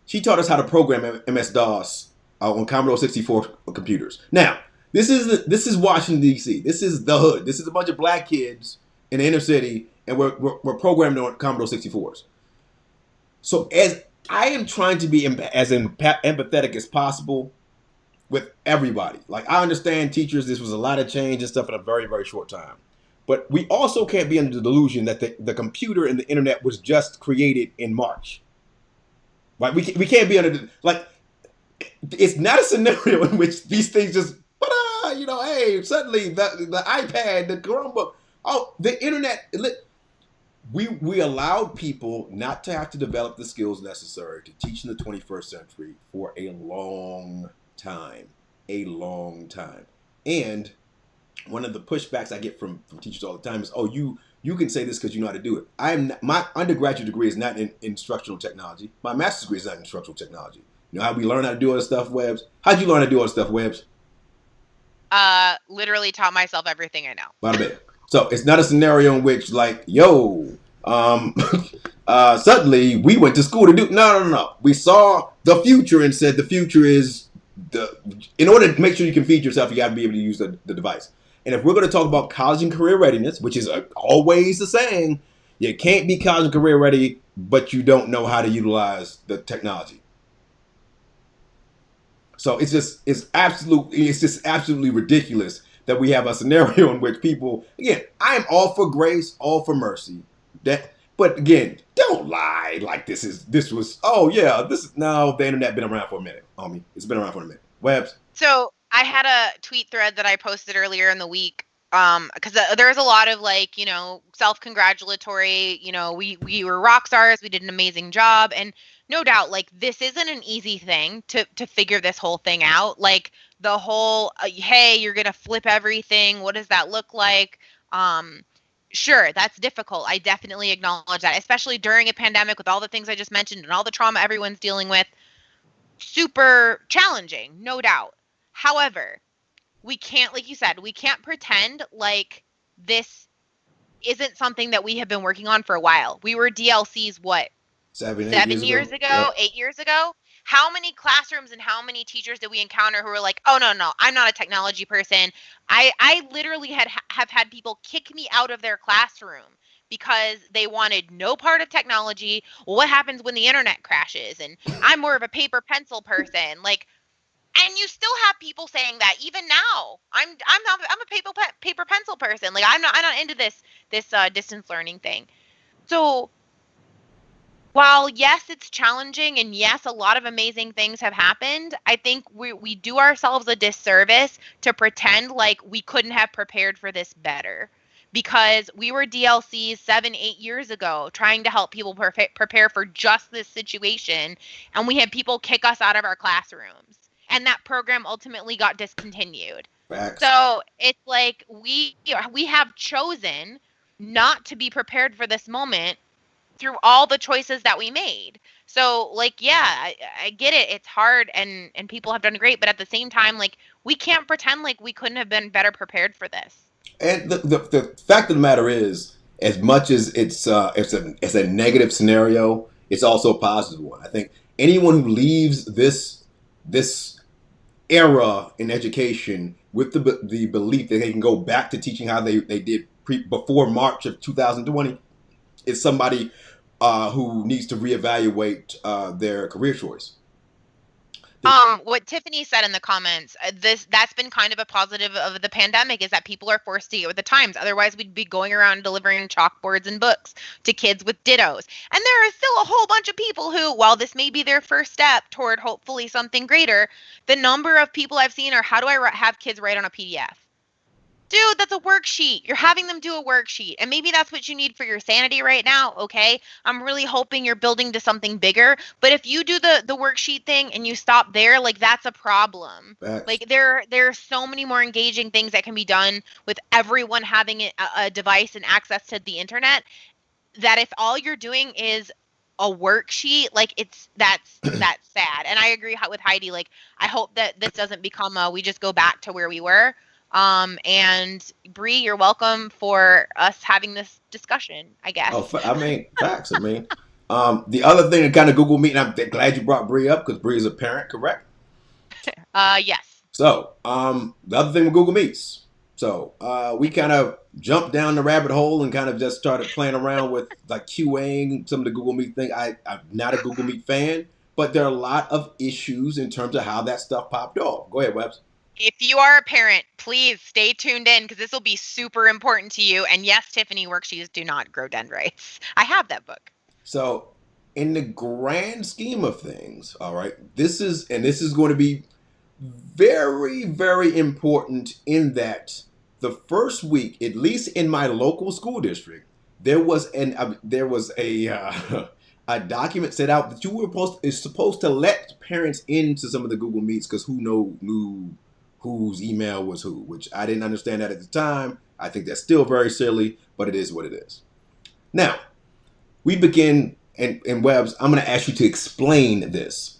Speaker 1: She taught us how to program MS DOS on Commodore 64 computers. Now, this is Washington D.C. This is the hood. This is a bunch of black kids in the inner city, and we're programmed on Commodore 64s. So as I am trying to be as empathetic as possible with everybody. Like I understand teachers, this was a lot of change and stuff in a very very short time. But we also can't be under the delusion that the computer and the internet was just created in March. Right? We can't be under the, like it's not a scenario in which these things just hey, suddenly the iPad, the Chromebook, oh, the internet. We allowed people not to have to develop the skills necessary to teach in the 21st century for a long time, a long time. And one of the pushbacks I get from teachers all the time is, "Oh, you can say this because you know how to do it." My undergraduate degree is not in instructional technology. My master's degree is not in instructional technology. You know how we learn how to do all this stuff, Webbs? How'd you learn how to do all this stuff, Webbs?
Speaker 2: Literally taught myself everything I know.
Speaker 1: Bada bing. So it's not a scenario in which like, yo, um, suddenly we went to school to do. No. We saw the future and said the future is the. In order to make sure you can feed yourself, you got to be able to use the device. And if we're going to talk about college and career readiness, which is always the saying, you can't be college and career ready, but you don't know how to utilize the technology. So it's just absolutely ridiculous that we have a scenario in which people again, I am all for grace, all for mercy. But again, don't lie like this was oh yeah, this no, the internet been around for a minute, homie. It's been around for a minute. Webs.
Speaker 2: So I had a tweet thread that I posted earlier in the week. Because there was a lot of like, self-congratulatory, we were rock stars, we did an amazing job, and no doubt, like this isn't an easy thing to figure this whole thing out. Like the whole, hey, you're gonna flip everything. What does that look like? Sure, that's difficult. I definitely acknowledge that, especially during a pandemic with all the things I just mentioned and all the trauma everyone's dealing with. Super challenging, no doubt. However, we can't, like you said, we can't pretend like this isn't something that we have been working on for a while. We were DLCs, what, 7
Speaker 1: 8 years ago.
Speaker 2: years ago,
Speaker 1: Yep.
Speaker 2: 8 years ago? How many classrooms and how many teachers did we encounter who were like, oh, no, I'm not a technology person. I literally have had people kick me out of their classroom because they wanted no part of technology. Well, what happens when the internet crashes? And I'm more of a paper pencil person. Like, and you still have people saying that even now. I'm a paper pencil person. Like I'm not into this distance learning thing. So while yes, it's challenging and yes, a lot of amazing things have happened, I think we do ourselves a disservice to pretend like we couldn't have prepared for this better. Because we were DLCs 7, 8 years ago trying to help people prepare for just this situation, and we had people kick us out of our classrooms, and that program ultimately got discontinued.
Speaker 1: Facts.
Speaker 2: So it's like we have chosen not to be prepared for this moment through all the choices that we made. So like, yeah, I get it. It's hard, and people have done great, but at the same time, like, we can't pretend like we couldn't have been better prepared for this.
Speaker 1: And the fact of the matter is, as much as it's a negative scenario, it's also a positive one. I think anyone who leaves this era in education with the belief that they can go back to teaching how they did before March of 2020 is somebody who needs to reevaluate their career choice.
Speaker 2: What Tiffany said in the comments, that's been kind of a positive of the pandemic, is that people are forced to get with the times. Otherwise, we'd be going around delivering chalkboards and books to kids with dittos. And there are still a whole bunch of people who, while this may be their first step toward hopefully something greater, the number of people I've seen are, how do I have kids write on a PDF? Dude, that's a worksheet. You're having them do a worksheet. And maybe that's what you need for your sanity right now, okay? I'm really hoping you're building to something bigger. But if you do the worksheet thing and you stop there, like, that's a problem.
Speaker 1: Facts.
Speaker 2: Like, there are so many more engaging things that can be done with everyone having a device and access to the internet, that if all you're doing is a worksheet, like, that's sad. And I agree with Heidi. Like, I hope that this doesn't become we just go back to where we were. And Bree, you're welcome for us having this discussion, I guess.
Speaker 1: Oh, I mean, facts. I mean, the other thing that kind of Google Meet, and I'm glad you brought Bree up because Bree is a parent, correct?
Speaker 2: Yes.
Speaker 1: So, the other thing with Google Meets. So, we kind of jumped down the rabbit hole and kind of just started playing around with like QAing some of the Google Meet thing. I'm not a Google Meet fan, but there are a lot of issues in terms of how that stuff popped off. Go ahead, Webbs.
Speaker 2: If you are a parent, please stay tuned in, because this will be super important to you. And yes, Tiffany, worksheets do not grow dendrites. I have that book.
Speaker 1: So, in the grand scheme of things, all right, this is going to be very, very important in that the first week, at least in my local school district, there was a a document set out that you were supposed to let parents into some of the Google Meets because knew whose email was who, which I didn't understand that at the time. I think that's still very silly, but it is what it is. Now, we begin, and Webbs, I'm going to ask you to explain this.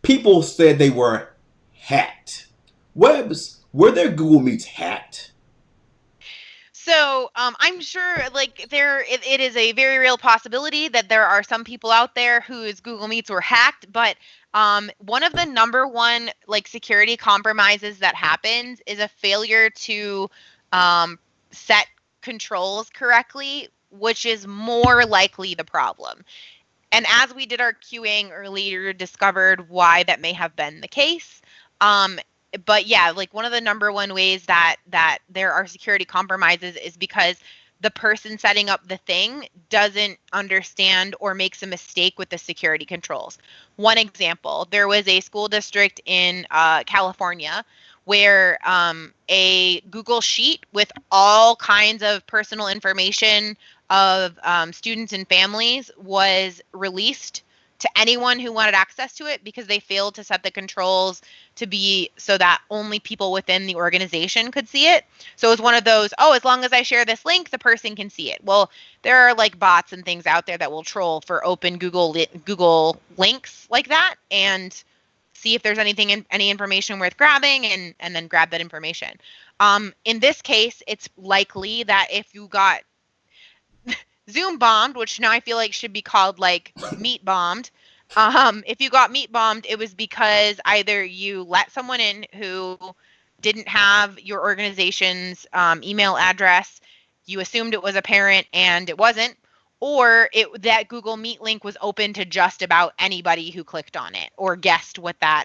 Speaker 1: People said they were hacked. Webbs, were their Google Meets hacked?
Speaker 2: So I'm sure, like, it is a very real possibility that there are some people out there whose Google Meets were hacked. But one of the number one, like, security compromises that happens is a failure to set controls correctly, which is more likely the problem. And as we did our QAing earlier, discovered why that may have been the case. But yeah, like, one of the number one ways that there are security compromises is because the person setting up the thing doesn't understand or makes a mistake with the security controls. One example, there was a school district in California where a Google Sheet with all kinds of personal information of students and families was released to anyone who wanted access to it, because they failed to set the controls to be so that only people within the organization could see it. So it was one of those, oh, as long as I share this link, the person can see it. Well, there are, like, bots and things out there that will troll for open Google links like that and see if there's any information worth grabbing, and then grab that information. In this case, it's likely that if you got Zoom bombed, which now I feel like should be called, like, meat bombed. If you got meat bombed, it was because either you let someone in who didn't have your organization's email address, you assumed it was a parent and it wasn't, or that Google Meet link was open to just about anybody who clicked on it or guessed what that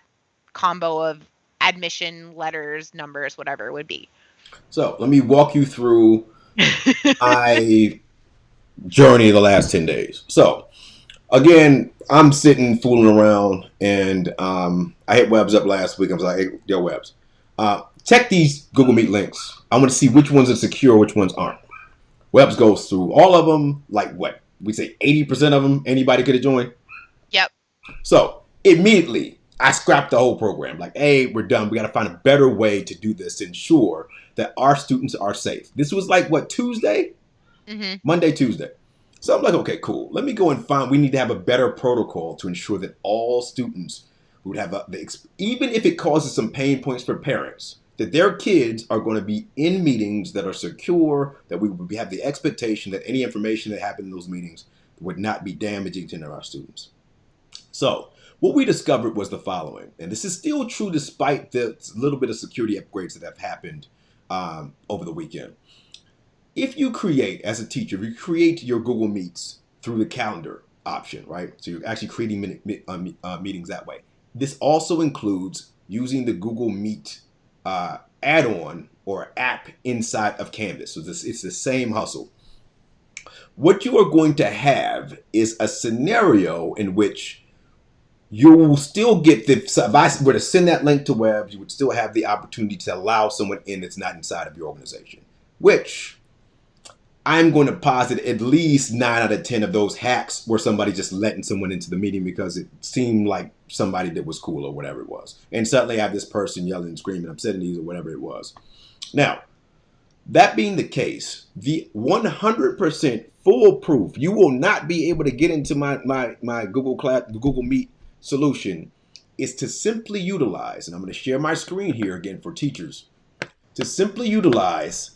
Speaker 2: combo of admission letters, numbers, whatever would be.
Speaker 1: So let me walk you through my journey the last 10 days. So again, I'm sitting fooling around, and I hit Webbs up last week. I was like, hey, yo, Webbs, check these Google Meet links. I want to see which ones are secure, which ones aren't. Webbs goes through all of them, like what? We say 80% of them, anybody could have joined.
Speaker 2: Yep.
Speaker 1: So immediately, I scrapped the whole program. Like, hey, we're done. We got to find a better way to do this to ensure that our students are safe. This was like, what, Tuesday?
Speaker 2: Mm-hmm.
Speaker 1: Monday, Tuesday. So I'm like, okay, cool. Let me go and find. We need to have a better protocol to ensure that all students would have even if it causes some pain points for parents, that their kids are going to be in meetings that are secure. That we would have the expectation that any information that happened in those meetings would not be damaging to our students. So what we discovered was the following, and this is still true despite the little bit of security upgrades that have happened over the weekend. If you create, as a teacher, if you create your Google Meets through the calendar option, right? So you're actually creating meetings that way. This also includes using the Google Meet add-on or app inside of Canvas. So it's the same hustle. What you are going to have is a scenario in which you will still get the, so if I were to send that link to web, you would still have the opportunity to allow someone in that's not inside of your organization, which I'm going to posit at least 9 out of 10 of those hacks were somebody just letting someone into the meeting because it seemed like somebody that was cool or whatever it was. And suddenly I have this person yelling and screaming obscenities or whatever it was. Now, that being the case, the 100% foolproof, you will not be able to get into my Google Meet solution is to simply utilize, and I'm going to share my screen here again for teachers, to simply utilize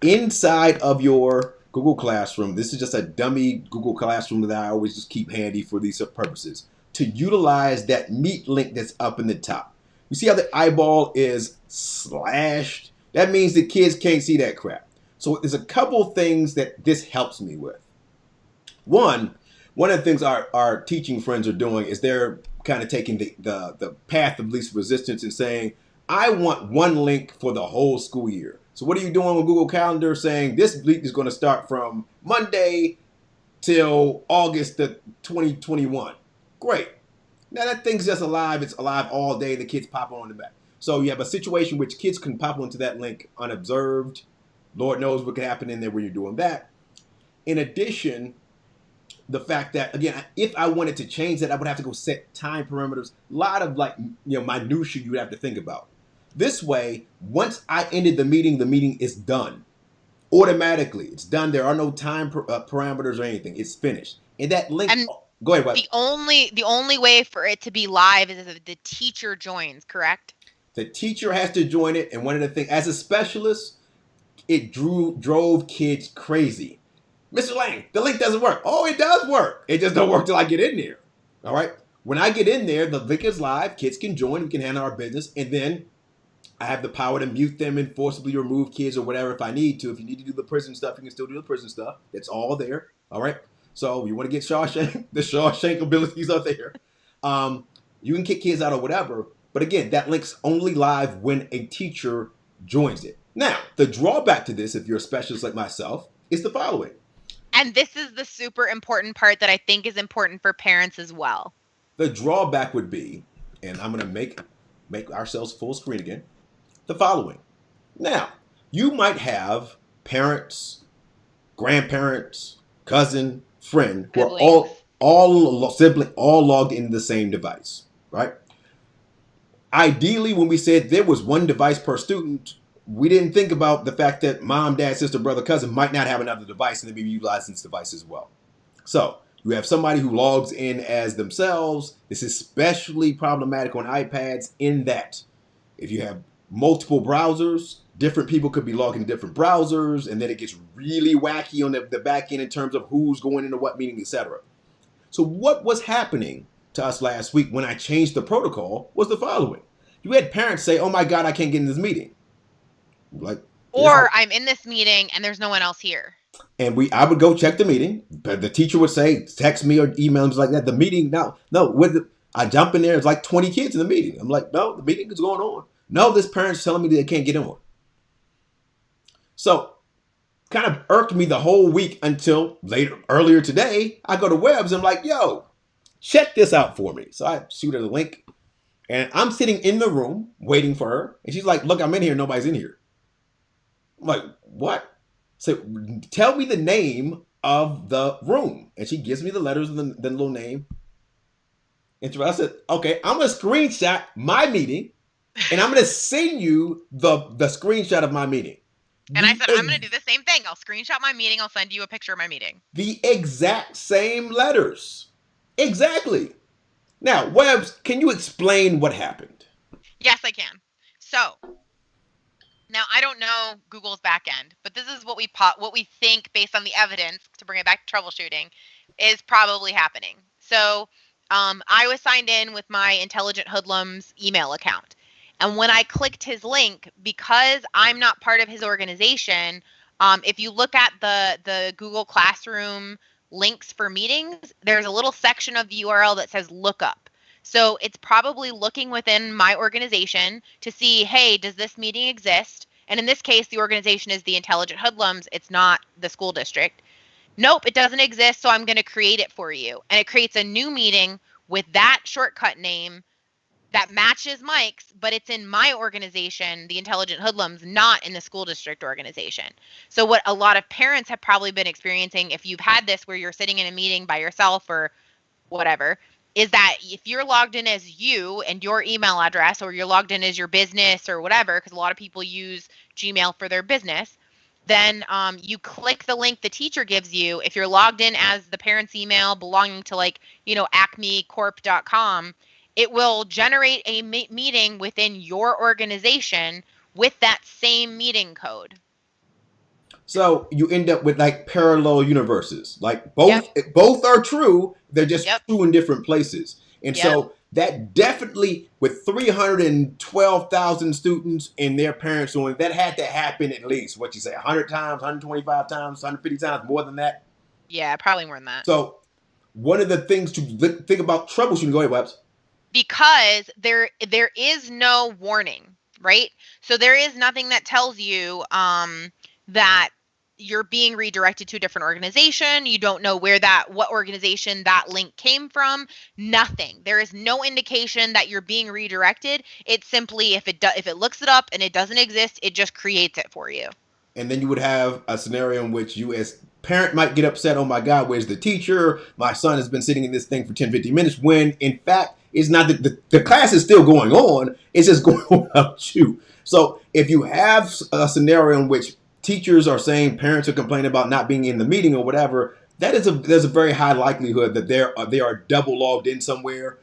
Speaker 1: inside of your Google Classroom. This is just a dummy Google Classroom that I always just keep handy for these purposes. To utilize that Meet link that's up in the top. You see how the eyeball is slashed? That means the kids can't see that crap. So there's a couple things that this helps me with. One of the things our teaching friends are doing is they're kind of taking the path of least resistance and saying, I want one link for the whole school year. So what are you doing with Google Calendar saying this week is going to start from Monday till August the 2021? Great. Now that thing's just alive. It's alive all day. The kids pop on the back. So you have a situation which kids can pop onto that link unobserved. Lord knows what could happen in there when you're doing that. In addition, the fact that again, if I wanted to change that, I would have to go set time parameters. A lot of minutia you would have to think about. This way, once I ended the meeting is done automatically. It's done. There are no time parameters or anything. It's finished. And that link.
Speaker 2: And
Speaker 1: Oh, go ahead, Wes.
Speaker 2: the only way for it to be live is if the teacher joins, correct?
Speaker 1: The teacher has to join it, and one of the things, as a specialist, it drove kids crazy. Mr. Lang, the link doesn't work. Oh, it does work. It just don't work till I get in there. All right. When I get in there, the link is live. Kids can join. We can handle our business, and then I have the power to mute them and forcibly remove kids or whatever if I need to. If you need to do the prison stuff, you can still do the prison stuff. It's all there. All right. So you want to get Shawshank, the Shawshank abilities are there. You can kick kids out or whatever. But again, that link's only live when a teacher joins it. Now, the drawback to this, if you're a specialist like myself, is the following.
Speaker 2: And this is the super important part that I think is important for parents as well.
Speaker 1: The drawback would be, and I'm going to make ourselves full screen again, the following. Now, you might have parents, grandparents, cousin, friend who are
Speaker 2: Siblings.
Speaker 1: all sibling all logged into the same device, right? Ideally, when we said there was one device per student, we didn't think about the fact that mom, dad, sister, brother, cousin might not have another device and they may be utilizing this device as well. So you have somebody who logs in as themselves. This is especially problematic on iPads in that if you have multiple browsers, different people could be logging in different browsers, and then it gets really wacky on the back end in terms of who's going into what meeting, etc. So what was happening to us last week when I changed the protocol was the following. You had parents say, oh my God, I can't get in this meeting. Like,
Speaker 2: Or I'm in this meeting and there's no one else here.
Speaker 1: and I would go check the meeting, but the teacher would say, text me or email me like that. The meeting, I jump in there, it's like 20 kids in the meeting. I'm like, no, the meeting is going on. No, this parent's telling me they can't get on. So kind of irked me the whole week until earlier today, I go to Webs and I'm like, yo, check this out for me. So I shoot her the link and I'm sitting in the room waiting for her. And she's like, look, I'm in here. Nobody's in here. I'm like, what? So tell me the name of the room. And she gives me the letters and the little name. And so I said, okay, I'm going to screenshot my meeting and I'm going to send you the screenshot of my meeting.
Speaker 2: And I
Speaker 1: The
Speaker 2: said, I'm going to do the same thing. I'll screenshot my meeting. I'll send you a picture of my meeting.
Speaker 1: the exact same letters. Exactly. Now, Webbs, can you explain what happened?
Speaker 2: Yes, I can. So now I don't know Google's back end, but this is what we think based on the evidence to bring it back to troubleshooting is probably happening. So I was signed in with my Intelligent Hoodlums email account. And when I clicked his link, because I'm not part of his organization, if you look at the Google Classroom links for meetings, there's a little section of the URL that says lookup. So it's probably looking within my organization to see, hey, does this meeting exist? And in this case, the organization is the Intelligent Hoodlums. It's not the school district. Nope, it doesn't exist, so I'm going to create it for you. And it creates a new meeting with that shortcut name that matches Mike's, but it's in my organization, the Intelligent Hoodlums, not in the school district organization. So what a lot of parents have probably been experiencing, if you've had this where you're sitting in a meeting by yourself or whatever, is that if you're logged in as you and your email address, or you're logged in as your business or whatever, because a lot of people use Gmail for their business, then you click the link the teacher gives you. If you're logged in as the parent's email belonging to, like, acmecorp.com, it will generate a meeting within your organization with that same meeting code.
Speaker 1: So you end up with like parallel universes. Like
Speaker 2: Yep.
Speaker 1: both are true, they're just
Speaker 2: Yep.
Speaker 1: true in different places. And
Speaker 2: Yep.
Speaker 1: so that definitely, with 312,000 students and their parents doing, that had to happen at least, what you say, 100 times, 125 times, 150 times, more than that.
Speaker 2: Yeah, probably more than that.
Speaker 1: So one of the things to think about troubleshooting, go ahead, Webs.
Speaker 2: Because there is no warning, right? So there is nothing that tells you that you're being redirected to a different organization. You don't know what organization that link came from. Nothing. There is no indication that you're being redirected. It's simply, if it looks it up and it doesn't exist, it just creates it for you.
Speaker 1: And then you would have a scenario in which you as parent might get upset, oh my God, where's the teacher? My son has been sitting in this thing for 10, 15 minutes, when in fact it's not that the class is still going on, it's just going on without you. So if you have a scenario in which teachers are saying parents are complaining about not being in the meeting or whatever, there's a very high likelihood that they are double logged in somewhere.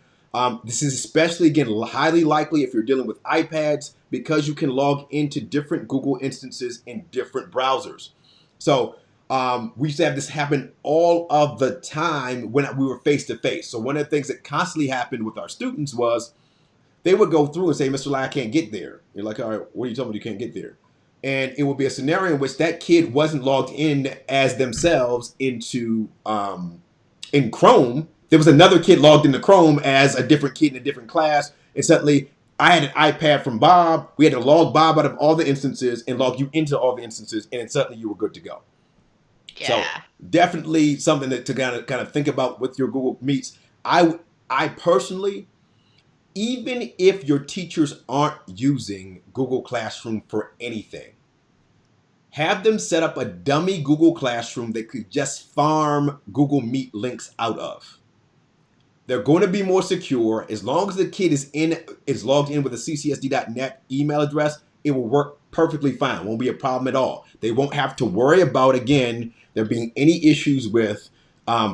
Speaker 1: This is especially, again, highly likely if you're dealing with iPads, because you can log into different Google instances in different browsers. So we used to have this happen all of the time when we were face to face. So one of the things that constantly happened with our students was they would go through and say, Mr. Lai, I can't get there. You're like, all right, what are you telling me you can't get there? And it would be a scenario in which that kid wasn't logged in as themselves into in Chrome. There was another kid logged into Chrome as a different kid in a different class, and suddenly I had an iPad from Bob. We had to log Bob out of all the instances and log you into all the instances, and then suddenly you were good to go. So
Speaker 2: Yeah.
Speaker 1: definitely something that to kind of think about with your Google Meets. I personally, even if your teachers aren't using Google Classroom for anything, have them set up a dummy Google Classroom that could just farm Google Meet links out of. They're going to be more secure. As long as the kid is logged in with a ccsd.net email address, it will work perfectly fine. Won't be a problem at all. They won't have to worry about, again, there being any issues with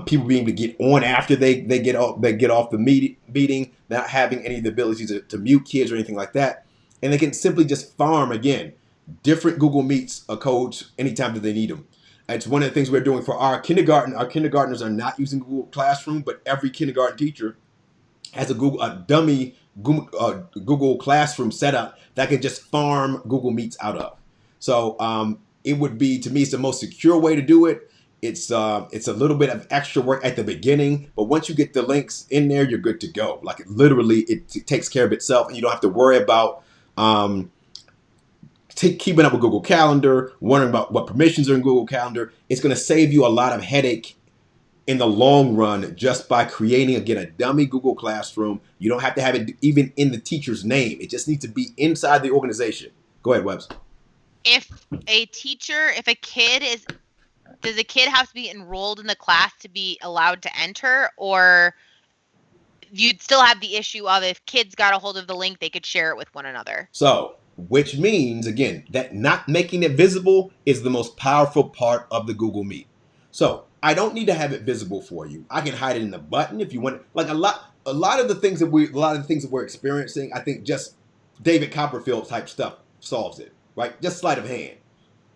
Speaker 1: people being able to get on after they get off the meeting, not having any of the abilities to mute kids or anything like that. And they can simply just farm, again, different Google Meets codes anytime that they need them. It's one of the things we're doing for our kindergarten. Our kindergartners are not using Google Classroom, but every kindergarten teacher has a dummy Google Classroom setup that can just farm Google Meets out of. So it would be, to me, it's the most secure way to do it. It's a little bit of extra work at the beginning, but once you get the links in there, you're good to go. Like, it takes care of itself, and you don't have to worry about keeping up with Google Calendar, wondering about what permissions are in Google Calendar. It's going to save you a lot of headache in the long run just by creating, again, a dummy Google Classroom. You don't have to have it even in the teacher's name. It just needs to be inside the organization. Go ahead, Webbs.
Speaker 2: If a kid does a kid have to be enrolled in the class to be allowed to enter, or you'd still have the issue of if kids got a hold of the link, they could share it with one another?
Speaker 1: So which means, again, that not making it visible is the most powerful part of the Google Meet. So I don't need to have it visible for you. I can hide it in the button if you want. Like a lot of the things that we're experiencing, I think just David Copperfield type stuff solves it, right? Just sleight of hand.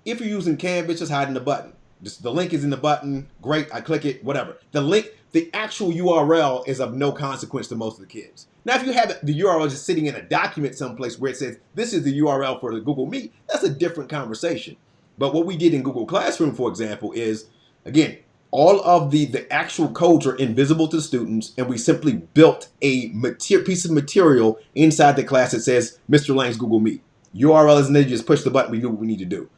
Speaker 1: If you're using Canvas, just hide in the button. Just, the link is in the button. Great, I click it, whatever. The link, the actual URL is of no consequence to most of the kids. Now, if you have the URL just sitting in a document someplace where it says, this is the URL for the Google Meet, that's a different conversation. But what we did in Google Classroom, for example, is, again, all of the actual codes are invisible to students, and we simply built a piece of material inside the class that says Mr. Lang's Google Meet. URL is in there, you just push the button, we do what we need to do.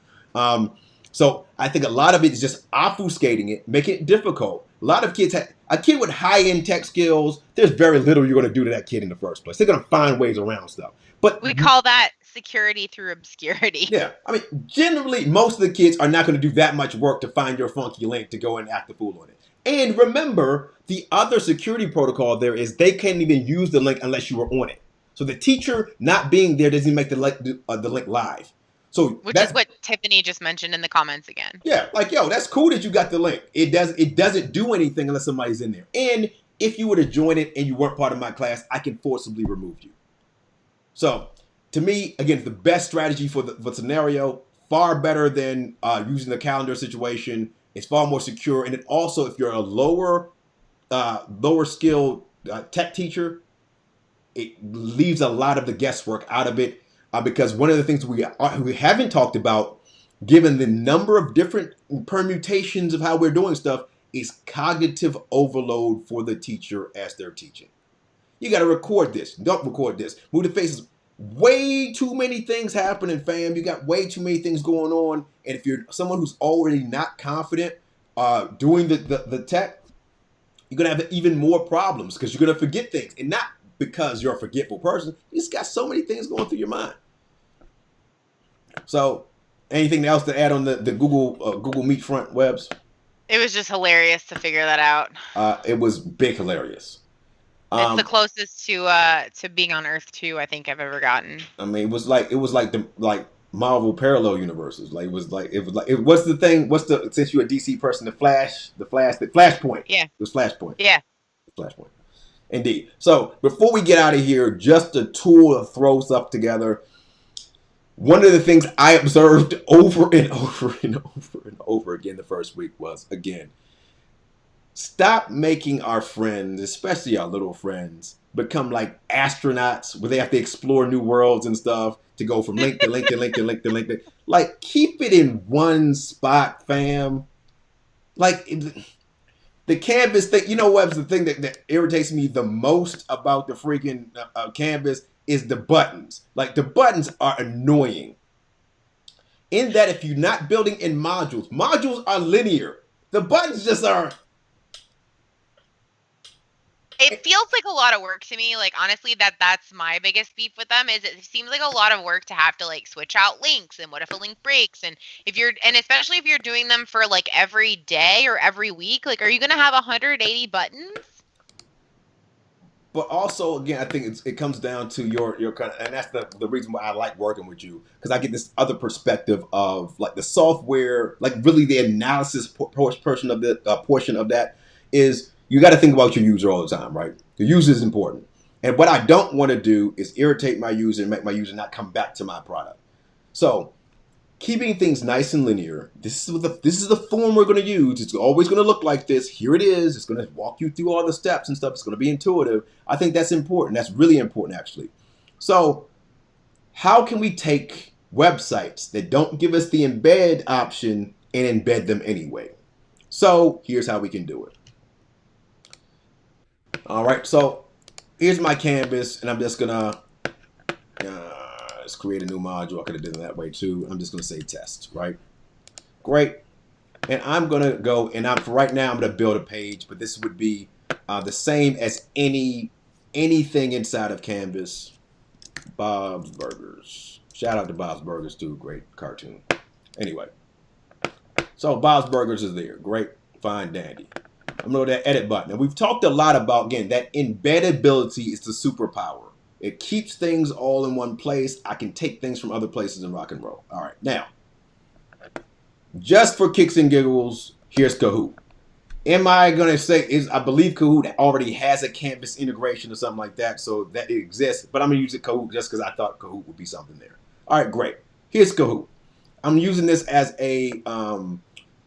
Speaker 1: So I think a lot of it is just obfuscating it, making it difficult. A lot of kids a kid with high-end tech skills, there's very little you're going to do to that kid in the first place. They're going to find ways around stuff. But
Speaker 2: we call that security through obscurity.
Speaker 1: Yeah. I mean, generally, most of the kids are not going to do that much work to find your funky link to go and act the fool on it. And remember, the other security protocol there is they can't even use the link unless you were on it. So the teacher not being there doesn't make the link live. So
Speaker 2: which is what Tiffany just mentioned in the comments again.
Speaker 1: Yeah, like, yo, that's cool that you got the link. It doesn't do anything unless somebody's in there. And if you were to join it and you weren't part of my class, I can forcibly remove you. So to me, again, the best strategy for the scenario, far better than using the calendar situation. It's far more secure. And it also, if you're a lower skilled tech teacher, it leaves a lot of the guesswork out of it. Because one of the things we haven't talked about, given the number of different permutations of how we're doing stuff, is cognitive overload for the teacher as they're teaching. You got to record this. Don't record this. Move the faces. Way too many things happening, fam. You got way too many things going on. And if you're someone who's already not confident doing the tech, you're going to have even more problems because you're going to forget things. And not because you're a forgetful person. You just got so many things going through your mind. So, anything else to add on the Google Meet front, Webs?
Speaker 2: It was just hilarious to figure that out.
Speaker 1: It was big hilarious.
Speaker 2: It's the closest to being on Earth 2 I think I've ever gotten.
Speaker 1: I mean, it was like the Marvel parallel universes. What's the thing? Since you're a DC person, the Flashpoint.
Speaker 2: Yeah.
Speaker 1: It was Flashpoint.
Speaker 2: Yeah.
Speaker 1: Flashpoint. Indeed. So before we get out of here, just a tool to throw stuff together. One of the things I observed over and over and over and over again the first week was, again, stop making our friends, especially our little friends, become like astronauts where they have to explore new worlds and stuff to go from link to link to link to link to link to. Like, keep it in one spot, fam. Like, the Canvas thing, you know what's the thing that irritates me the most about the freaking Canvas is the buttons. Like, the buttons are annoying. In that, if you're not building in modules are linear. The buttons just are.
Speaker 2: It feels like a lot of work to me. Like, honestly, that's my biggest beef with them, is it seems like a lot of work to have to like switch out links, and what if a link breaks, and especially if you're doing them for like every day or every week, like, are you gonna have 180 buttons?
Speaker 1: But also, again, I think it comes down to your kind of, and that's the reason why I like working with you, because I get this other perspective of like the software, like really the analysis portion of that is, you got to think about your user all the time, right? The user is important. And what I don't want to do is irritate my user and make my user not come back to my product. So keeping things nice and linear, this is the form we're going to use. It's always going to look like this. Here it is. It's going to walk you through all the steps and stuff. It's going to be intuitive. I think that's important. That's really important, actually. So how can we take websites that don't give us the embed option and embed them anyway? So here's how we can do it. All right, so here's my canvas, and I'm just gonna let's create a new module. I could have done it that way too. I'm just gonna say test, right? Great, and I'm gonna go, and for right now I'm gonna build a page, but this would be the same as anything inside of Canvas. Bob's Burgers. Shout out to Bob's Burgers too. Great cartoon. Anyway, so Bob's Burgers is there. Great, fine, dandy. I'm going to go to that edit button. And we've talked a lot about, again, that embeddability is the superpower. It keeps things all in one place. I can take things from other places and rock and roll. All right, now, just for kicks and giggles, here's Kahoot. Am I gonna say I believe Kahoot already has a Canvas integration or something like that, so that it exists. But I'm gonna use it Kahoot just because I thought Kahoot would be something there. All right, great. Here's Kahoot. I'm using this as a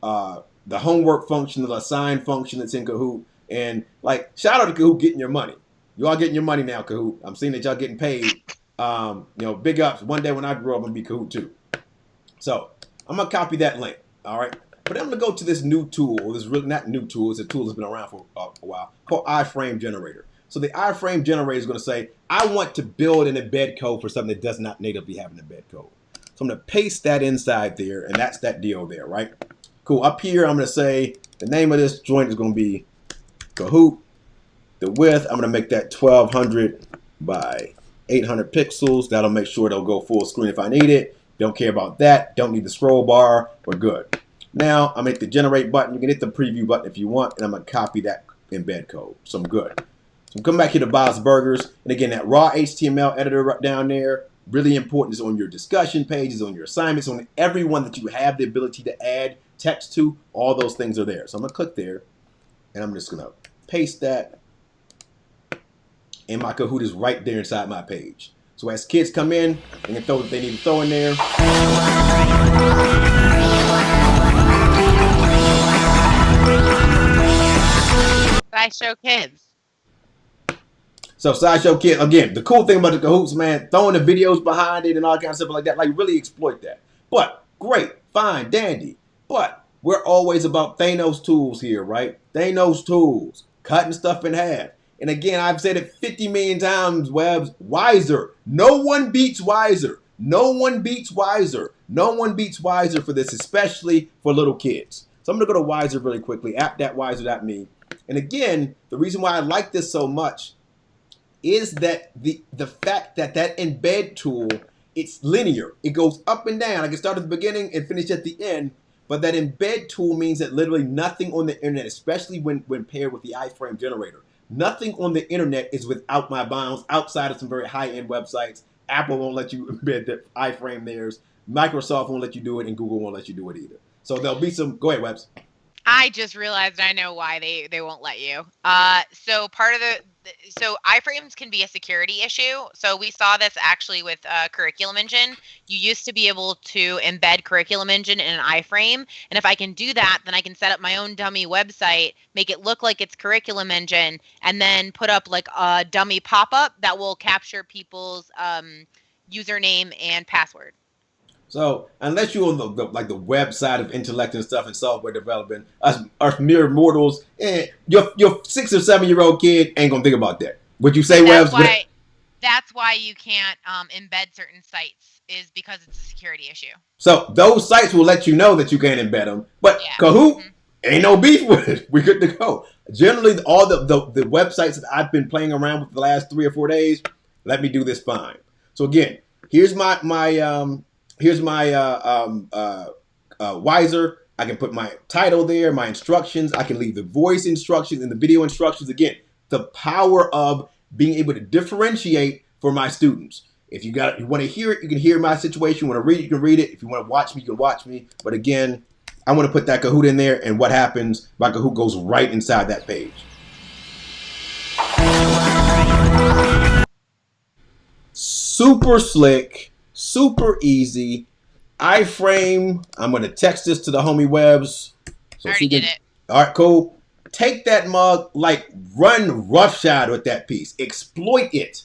Speaker 1: the homework function, the assign function that's in Kahoot, and like shout out to Kahoot getting your money. You all getting your money now, Kahoot. I'm seeing that y'all getting paid. Big ups. One day when I grow up, I'm gonna be Kahoot too. So I'm gonna copy that link. All right. But I'm going to go to this new tool. This is really not new tool. It's a tool that's been around for a while called iframe generator. So the iframe generator is going to say, I want to build an embed code for something that does not natively have an embed code. So I'm going to paste that inside there, and that's that deal there, right? Cool. Up here, I'm going to say the name of this joint is going to be Kahoot. The width, I'm going to make that 1200 by 800 pixels. That'll make sure it'll go full screen if I need it. Don't care about that. Don't need the scroll bar. We're good. Now, I'm going to hit the generate button. You can hit the preview button if you want, and I'm going to copy that embed code. So I'm good. So I'm coming back here to Bob's Burgers. And again, that raw HTML editor right down there, really important. Is on your discussion pages, on your assignments, on everyone that you have the ability to add text to. All those things are there. So I'm going to click there, and I'm just going to paste that. And my Kahoot is right there inside my page. So as kids come in, they can throw what they need to throw in there.
Speaker 2: Sideshow Kids.
Speaker 1: So Sideshow Kid, again, the cool thing about the Kahoots, man, throwing the videos behind it and all kinds of stuff like that, like really exploit that. But great, fine, dandy. But we're always about Thanos tools here, right? Thanos tools, cutting stuff in half. And again, I've said it 50 million times, Webs, Wiser. No one beats Wiser. No one beats Wiser. No one beats Wiser for this, especially for little kids. So I'm going to go to Wiser really quickly, app.wiser.me. And again, the reason why I like this so much is that the fact that that embed tool, it's linear. It goes up and down. I can start at the beginning and finish at the end. But that embed tool means that literally nothing on the internet, especially when paired with the iframe generator, nothing on the internet is without my bounds outside of some very high-end websites. Apple won't let you embed the iframe theirs. Microsoft won't let you do it, and Google won't let you do it either. So there'll be some. Go ahead, Webs.
Speaker 2: I just realized I know why they won't let you. So part of so iframes can be a security issue. So we saw this actually with Curriculum Engine. You used to be able to embed Curriculum Engine in an iframe, and if I can do that, then I can set up my own dummy website, make it look like it's Curriculum Engine, and then put up like a dummy pop-up that will capture people's username and password.
Speaker 1: So unless you're on the web side of intellect and stuff and software development, us mere mortals, your 6 or 7 year old kid ain't gonna think about that. Would you say, Webs?
Speaker 2: That's why you can't embed certain sites, is because it's a security issue.
Speaker 1: So those sites will let you know that you can't embed them, but yeah. Kahoot ain't no beef with it. We're good to go. Generally, all the websites that I've been playing around with the last 3 or 4 days, let me do this fine. So again, here's my Wiser. I can put my title there, my instructions. I can leave the voice instructions and the video instructions. Again, the power of being able to differentiate for my students. If you want to hear it, you can hear my situation. You want to read it, you can read it. If you want to watch me, you can watch me. But again, I want to put that Kahoot in there, and what happens? My Kahoot goes right inside that page. Super slick, super easy. iframe. I'm going to text this to the homie Webs.
Speaker 2: So I already did it.
Speaker 1: All right, cool. Take that mug, like run roughshod with that piece. Exploit it.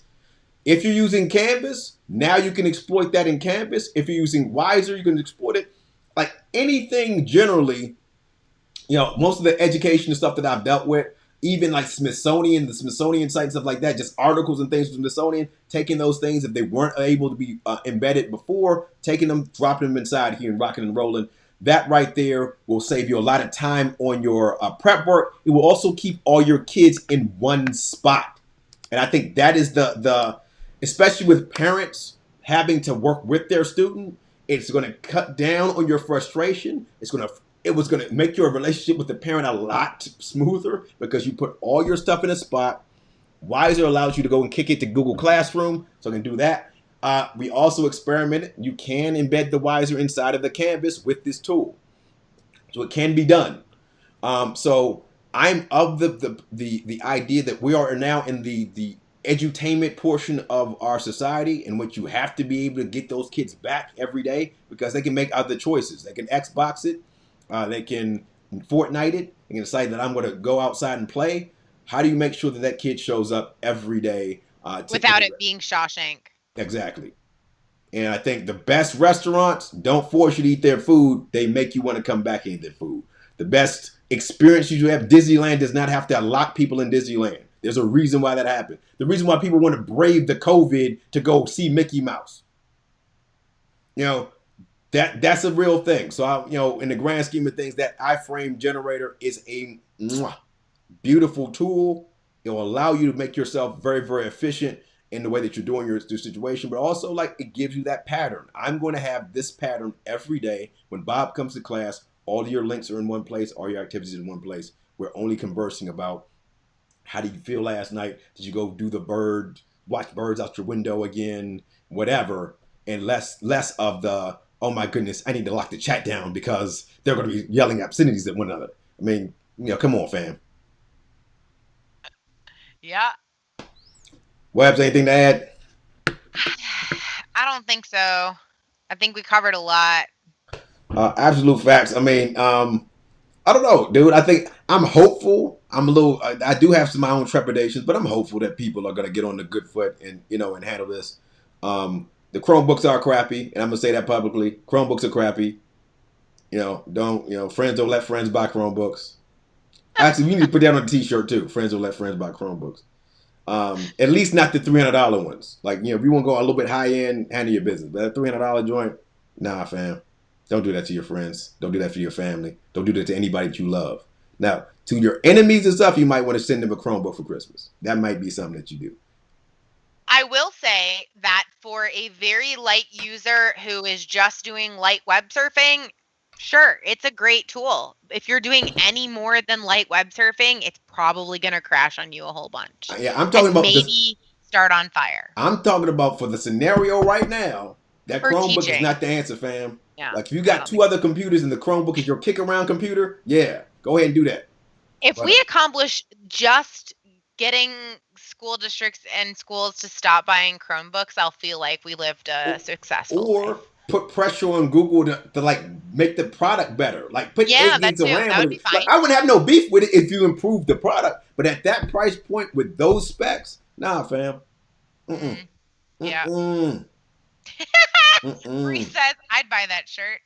Speaker 1: If you're using Canvas, now you can exploit that in Canvas. If you're using Wiser, you can exploit it. Like anything generally, most of the education stuff that I've dealt with, even like the Smithsonian site and stuff like that, just articles and things from Smithsonian, taking those things, if they weren't able to be embedded before, taking them, dropping them inside here and rocking and rolling. That right there will save you a lot of time on your prep work. It will also keep all your kids in one spot. And I think that is the especially with parents having to work with their student, it's going to cut down on your frustration. It was going to make your relationship with the parent a lot smoother because you put all your stuff in a spot. Wiser allows you to go and kick it to Google Classroom, so I can do that. We also experimented. You can embed the Wiser inside of the Canvas with this tool, so it can be done. So I'm of the idea that we are now in the edutainment portion of our society, in which you have to be able to get those kids back every day, because they can make other choices. They can Xbox it, they can Fortnite it, they can decide that I'm going to go outside and play. How do you make sure that that kid shows up every day to
Speaker 2: Without it
Speaker 1: interact?
Speaker 2: being Shawshank.
Speaker 1: Exactly. And I think the best restaurants don't force you to eat their food. They make you want to come back and eat their food. The best experiences you have, Disneyland does not have to lock people in Disneyland. There's a reason why that happened. The reason why people want to brave the COVID to go see Mickey Mouse. You know, that's a real thing. So, in the grand scheme of things, that iframe generator is a beautiful tool. It will allow you to make yourself very, very efficient in the way that you're doing your situation, but also like it gives you that pattern. I'm going to have this pattern every day. When Bob comes to class, all of your links are in one place, all your activities in one place. We're only conversing about how did you feel last night? Did you go do the bird, watch birds out your window again, whatever, and less of the oh my goodness, I need to lock the chat down because they're going to be yelling obscenities at one another. I mean, come on, fam.
Speaker 2: Yeah.
Speaker 1: Webs, anything to add?
Speaker 2: I don't think so. I think we covered a lot.
Speaker 1: Absolute facts. I mean, I don't know, dude. I think I'm hopeful. I'm a little. I do have some of my own trepidations, but I'm hopeful that people are going to get on the good foot and and handle this. The Chromebooks are crappy, and I'm gonna say that publicly. Chromebooks are crappy. Don't friends don't let friends buy Chromebooks. Actually, we need to put that on a T-shirt too. Friends don't let friends buy Chromebooks. At least not the $300 ones. Like if you want to go a little bit high end, handle your business. But a $300 joint, nah, fam. Don't do that to your friends. Don't do that for your family. Don't do that to anybody that you love. Now, to your enemies and stuff, you might want to send them a Chromebook for Christmas. That might be something that you do.
Speaker 2: I will say that for a very light user who is just doing light web surfing, sure, it's a great tool. If you're doing any more than light web surfing, it's probably going to crash on you a whole bunch.
Speaker 1: Yeah, I'm talking
Speaker 2: And
Speaker 1: about this.
Speaker 2: maybe start on fire.
Speaker 1: I'm talking about for the scenario right now. That
Speaker 2: For
Speaker 1: Chromebook is
Speaker 2: teaching.
Speaker 1: not the answer, fam.
Speaker 2: Yeah.
Speaker 1: Like if you got two other computers and the Chromebook is your kick around computer, yeah, go ahead and do that.
Speaker 2: If
Speaker 1: But
Speaker 2: we accomplish just getting school districts and schools to stop buying Chromebooks, I'll feel like we lived a successful
Speaker 1: or
Speaker 2: life.
Speaker 1: put pressure on Google to like make the product better. Like put
Speaker 2: Yeah,
Speaker 1: 8
Speaker 2: that
Speaker 1: gigs of
Speaker 2: too.
Speaker 1: RAM
Speaker 2: That
Speaker 1: on
Speaker 2: would
Speaker 1: it.
Speaker 2: be
Speaker 1: Like
Speaker 2: fine.
Speaker 1: I wouldn't have no beef with it if you improve the product. But at that price point with those specs, nah, fam. Mm-mm.
Speaker 2: Yeah.
Speaker 1: Mm-mm.
Speaker 2: Bree
Speaker 1: Mm-mm.
Speaker 2: says I'd buy that shirt.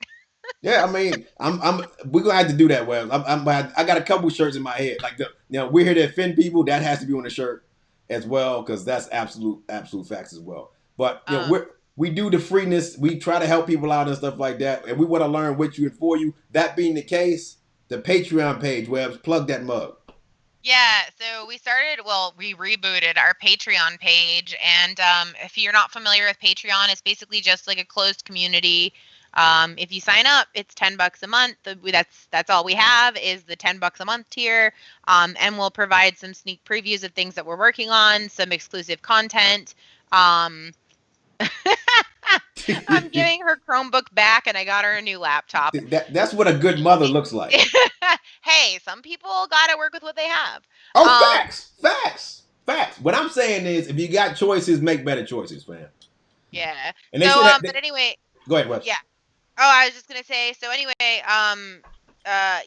Speaker 1: Yeah, I mean, we're gonna have to do that. Well, I got a couple shirts in my head. Like we're here to offend people. That has to be on the shirt as well, because that's absolute facts as well. But we do the freeness. We try to help people out and stuff like that, and we want to learn with you and for you. That being the case, the Patreon page, Webs, plug that mug.
Speaker 2: Yeah, so we rebooted our Patreon page. And if you're not familiar with Patreon, it's basically just like a closed community. If you sign up, it's $10 a month. That's all we have is the $10 a month tier. And we'll provide some sneak previews of things that we're working on, some exclusive content. I'm giving her Chromebook back, and I got her a new laptop.
Speaker 1: That's what a good mother looks like.
Speaker 2: Hey, some people gotta work with what they have.
Speaker 1: Oh, facts. What I'm saying is, if you got choices, make better choices, fam.
Speaker 2: Yeah.
Speaker 1: And they
Speaker 2: So,
Speaker 1: should have.
Speaker 2: but anyway,
Speaker 1: Go ahead, Webs.
Speaker 2: yeah. Oh, I was just gonna say. So anyway,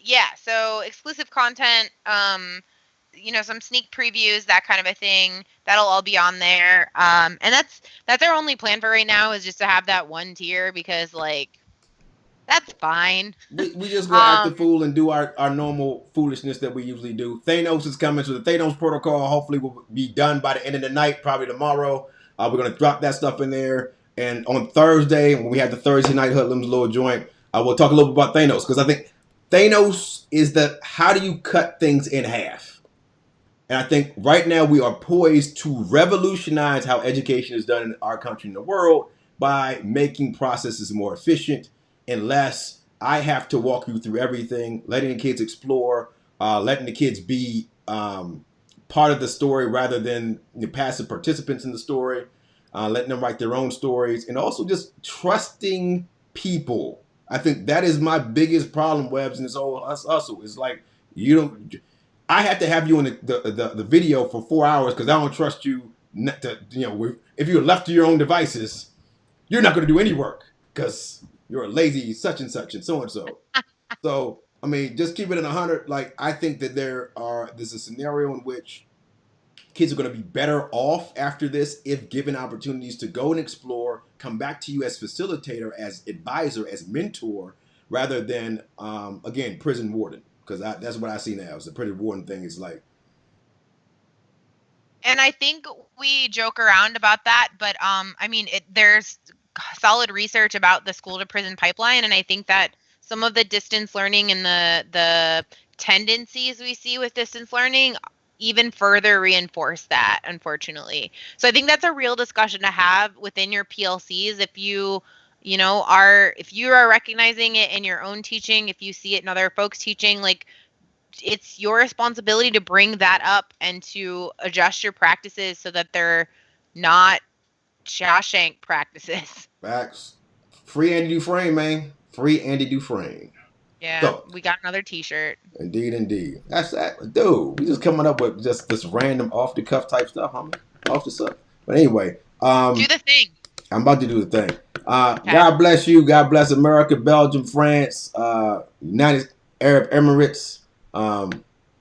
Speaker 2: yeah. So exclusive content, some sneak previews, that kind of a thing. That'll all be on there. And that's our only plan for right now, is just to have that one tier, because that's fine.
Speaker 1: We just gonna act the fool and do our normal foolishness that we usually do. Thanos is coming, so the Thanos protocol hopefully will be done by the end of the night, probably tomorrow. We're gonna drop that stuff in there, and on Thursday when we have the Thursday night hoodlums little joint, we'll talk a little bit about Thanos, because I think Thanos is the how do you cut things in half. And I think right now we are poised to revolutionize how education is done in our country and the world by making processes more efficient and less. I have to walk you through everything, letting the kids explore, letting the kids be part of the story rather than the passive participants in the story, letting them write their own stories, and also just trusting people. I think that is my biggest problem, Webs, in this whole hustle. It's like you don't. I have to have you in the video for 4 hours because I don't trust you. Not to, if you're left to your own devices, you're not going to do any work because you're a lazy such and such and so and so. So I mean, just keep it in 100. Like I think that there's a scenario in which kids are going to be better off after this if given opportunities to go and explore, come back to you as facilitator, as advisor, as mentor, rather than again prison warden. Because that's what I see now. Is the prison warden thing is like.
Speaker 2: And I think we joke around about that, but I mean, there's solid research about the school to prison pipeline, and I think that some of the distance learning and the tendencies we see with distance learning even further reinforce that, unfortunately. So I think that's a real discussion to have within your PLCs. If if you are recognizing it in your own teaching, if you see it in other folks teaching, like it's your responsibility to bring that up and to adjust your practices so that they're not Shawshank practices.
Speaker 1: Facts. Free Andy Dufresne, man. Free Andy Dufresne.
Speaker 2: Yeah,
Speaker 1: So,
Speaker 2: we got another T-shirt.
Speaker 1: indeed, indeed. That's that. Dude, we just coming up with just this random off the cuff type stuff, homie. Off the cuff. But anyway,
Speaker 2: Do the thing.
Speaker 1: I'm about to do the thing.
Speaker 2: Okay.
Speaker 1: God bless you. God bless America, Belgium, France, United Arab Emirates,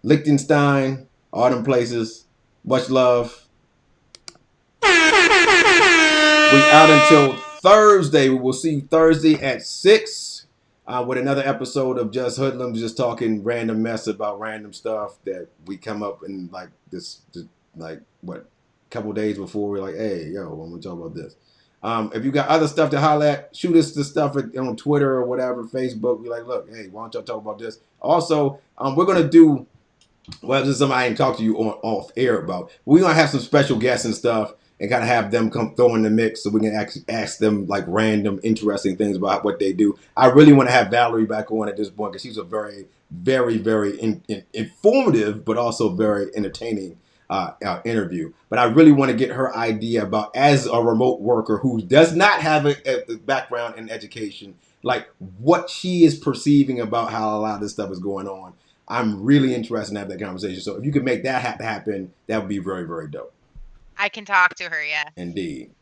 Speaker 1: Liechtenstein, all them places. Much love. We out until Thursday. We will see you Thursday at 6 with another episode of Just Hoodlums, just talking random mess about random stuff that we come up in like like what, couple days before we're like, hey, yo, when we talk about this. If you got other stuff to holler at, shoot us the stuff on Twitter or whatever, Facebook. Be like, look, hey, why don't y'all talk about this? Also, we're gonna do. Well, this is something I ain't talked to you on off air about. We're gonna have some special guests and stuff, and kind of have them come throw in the mix, so we can actually ask them like random, interesting things about what they do. I really want to have Valerie back on at this point because she's a very, very, very informative, but also very entertaining interview. But I really want to get her idea about, as a remote worker who does not have a background in education, like what she is perceiving about how a lot of this stuff is going on. I'm really interested in having that conversation. So if you could make that happen, that would be very, very dope.
Speaker 2: I can talk to her, yeah.
Speaker 1: Indeed.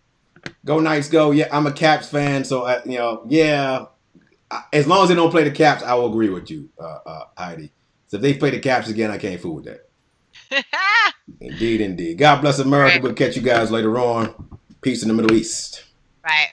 Speaker 1: Go Knights, go. Yeah, I'm a Caps fan, so yeah. As long as they don't play the Caps, I will agree with you, Heidi. So if they play the Caps again, I can't fool with that. Indeed, indeed. God bless
Speaker 2: All
Speaker 1: America.
Speaker 2: right.
Speaker 1: We'll catch you guys later on. Peace in the Middle East.
Speaker 2: Bye.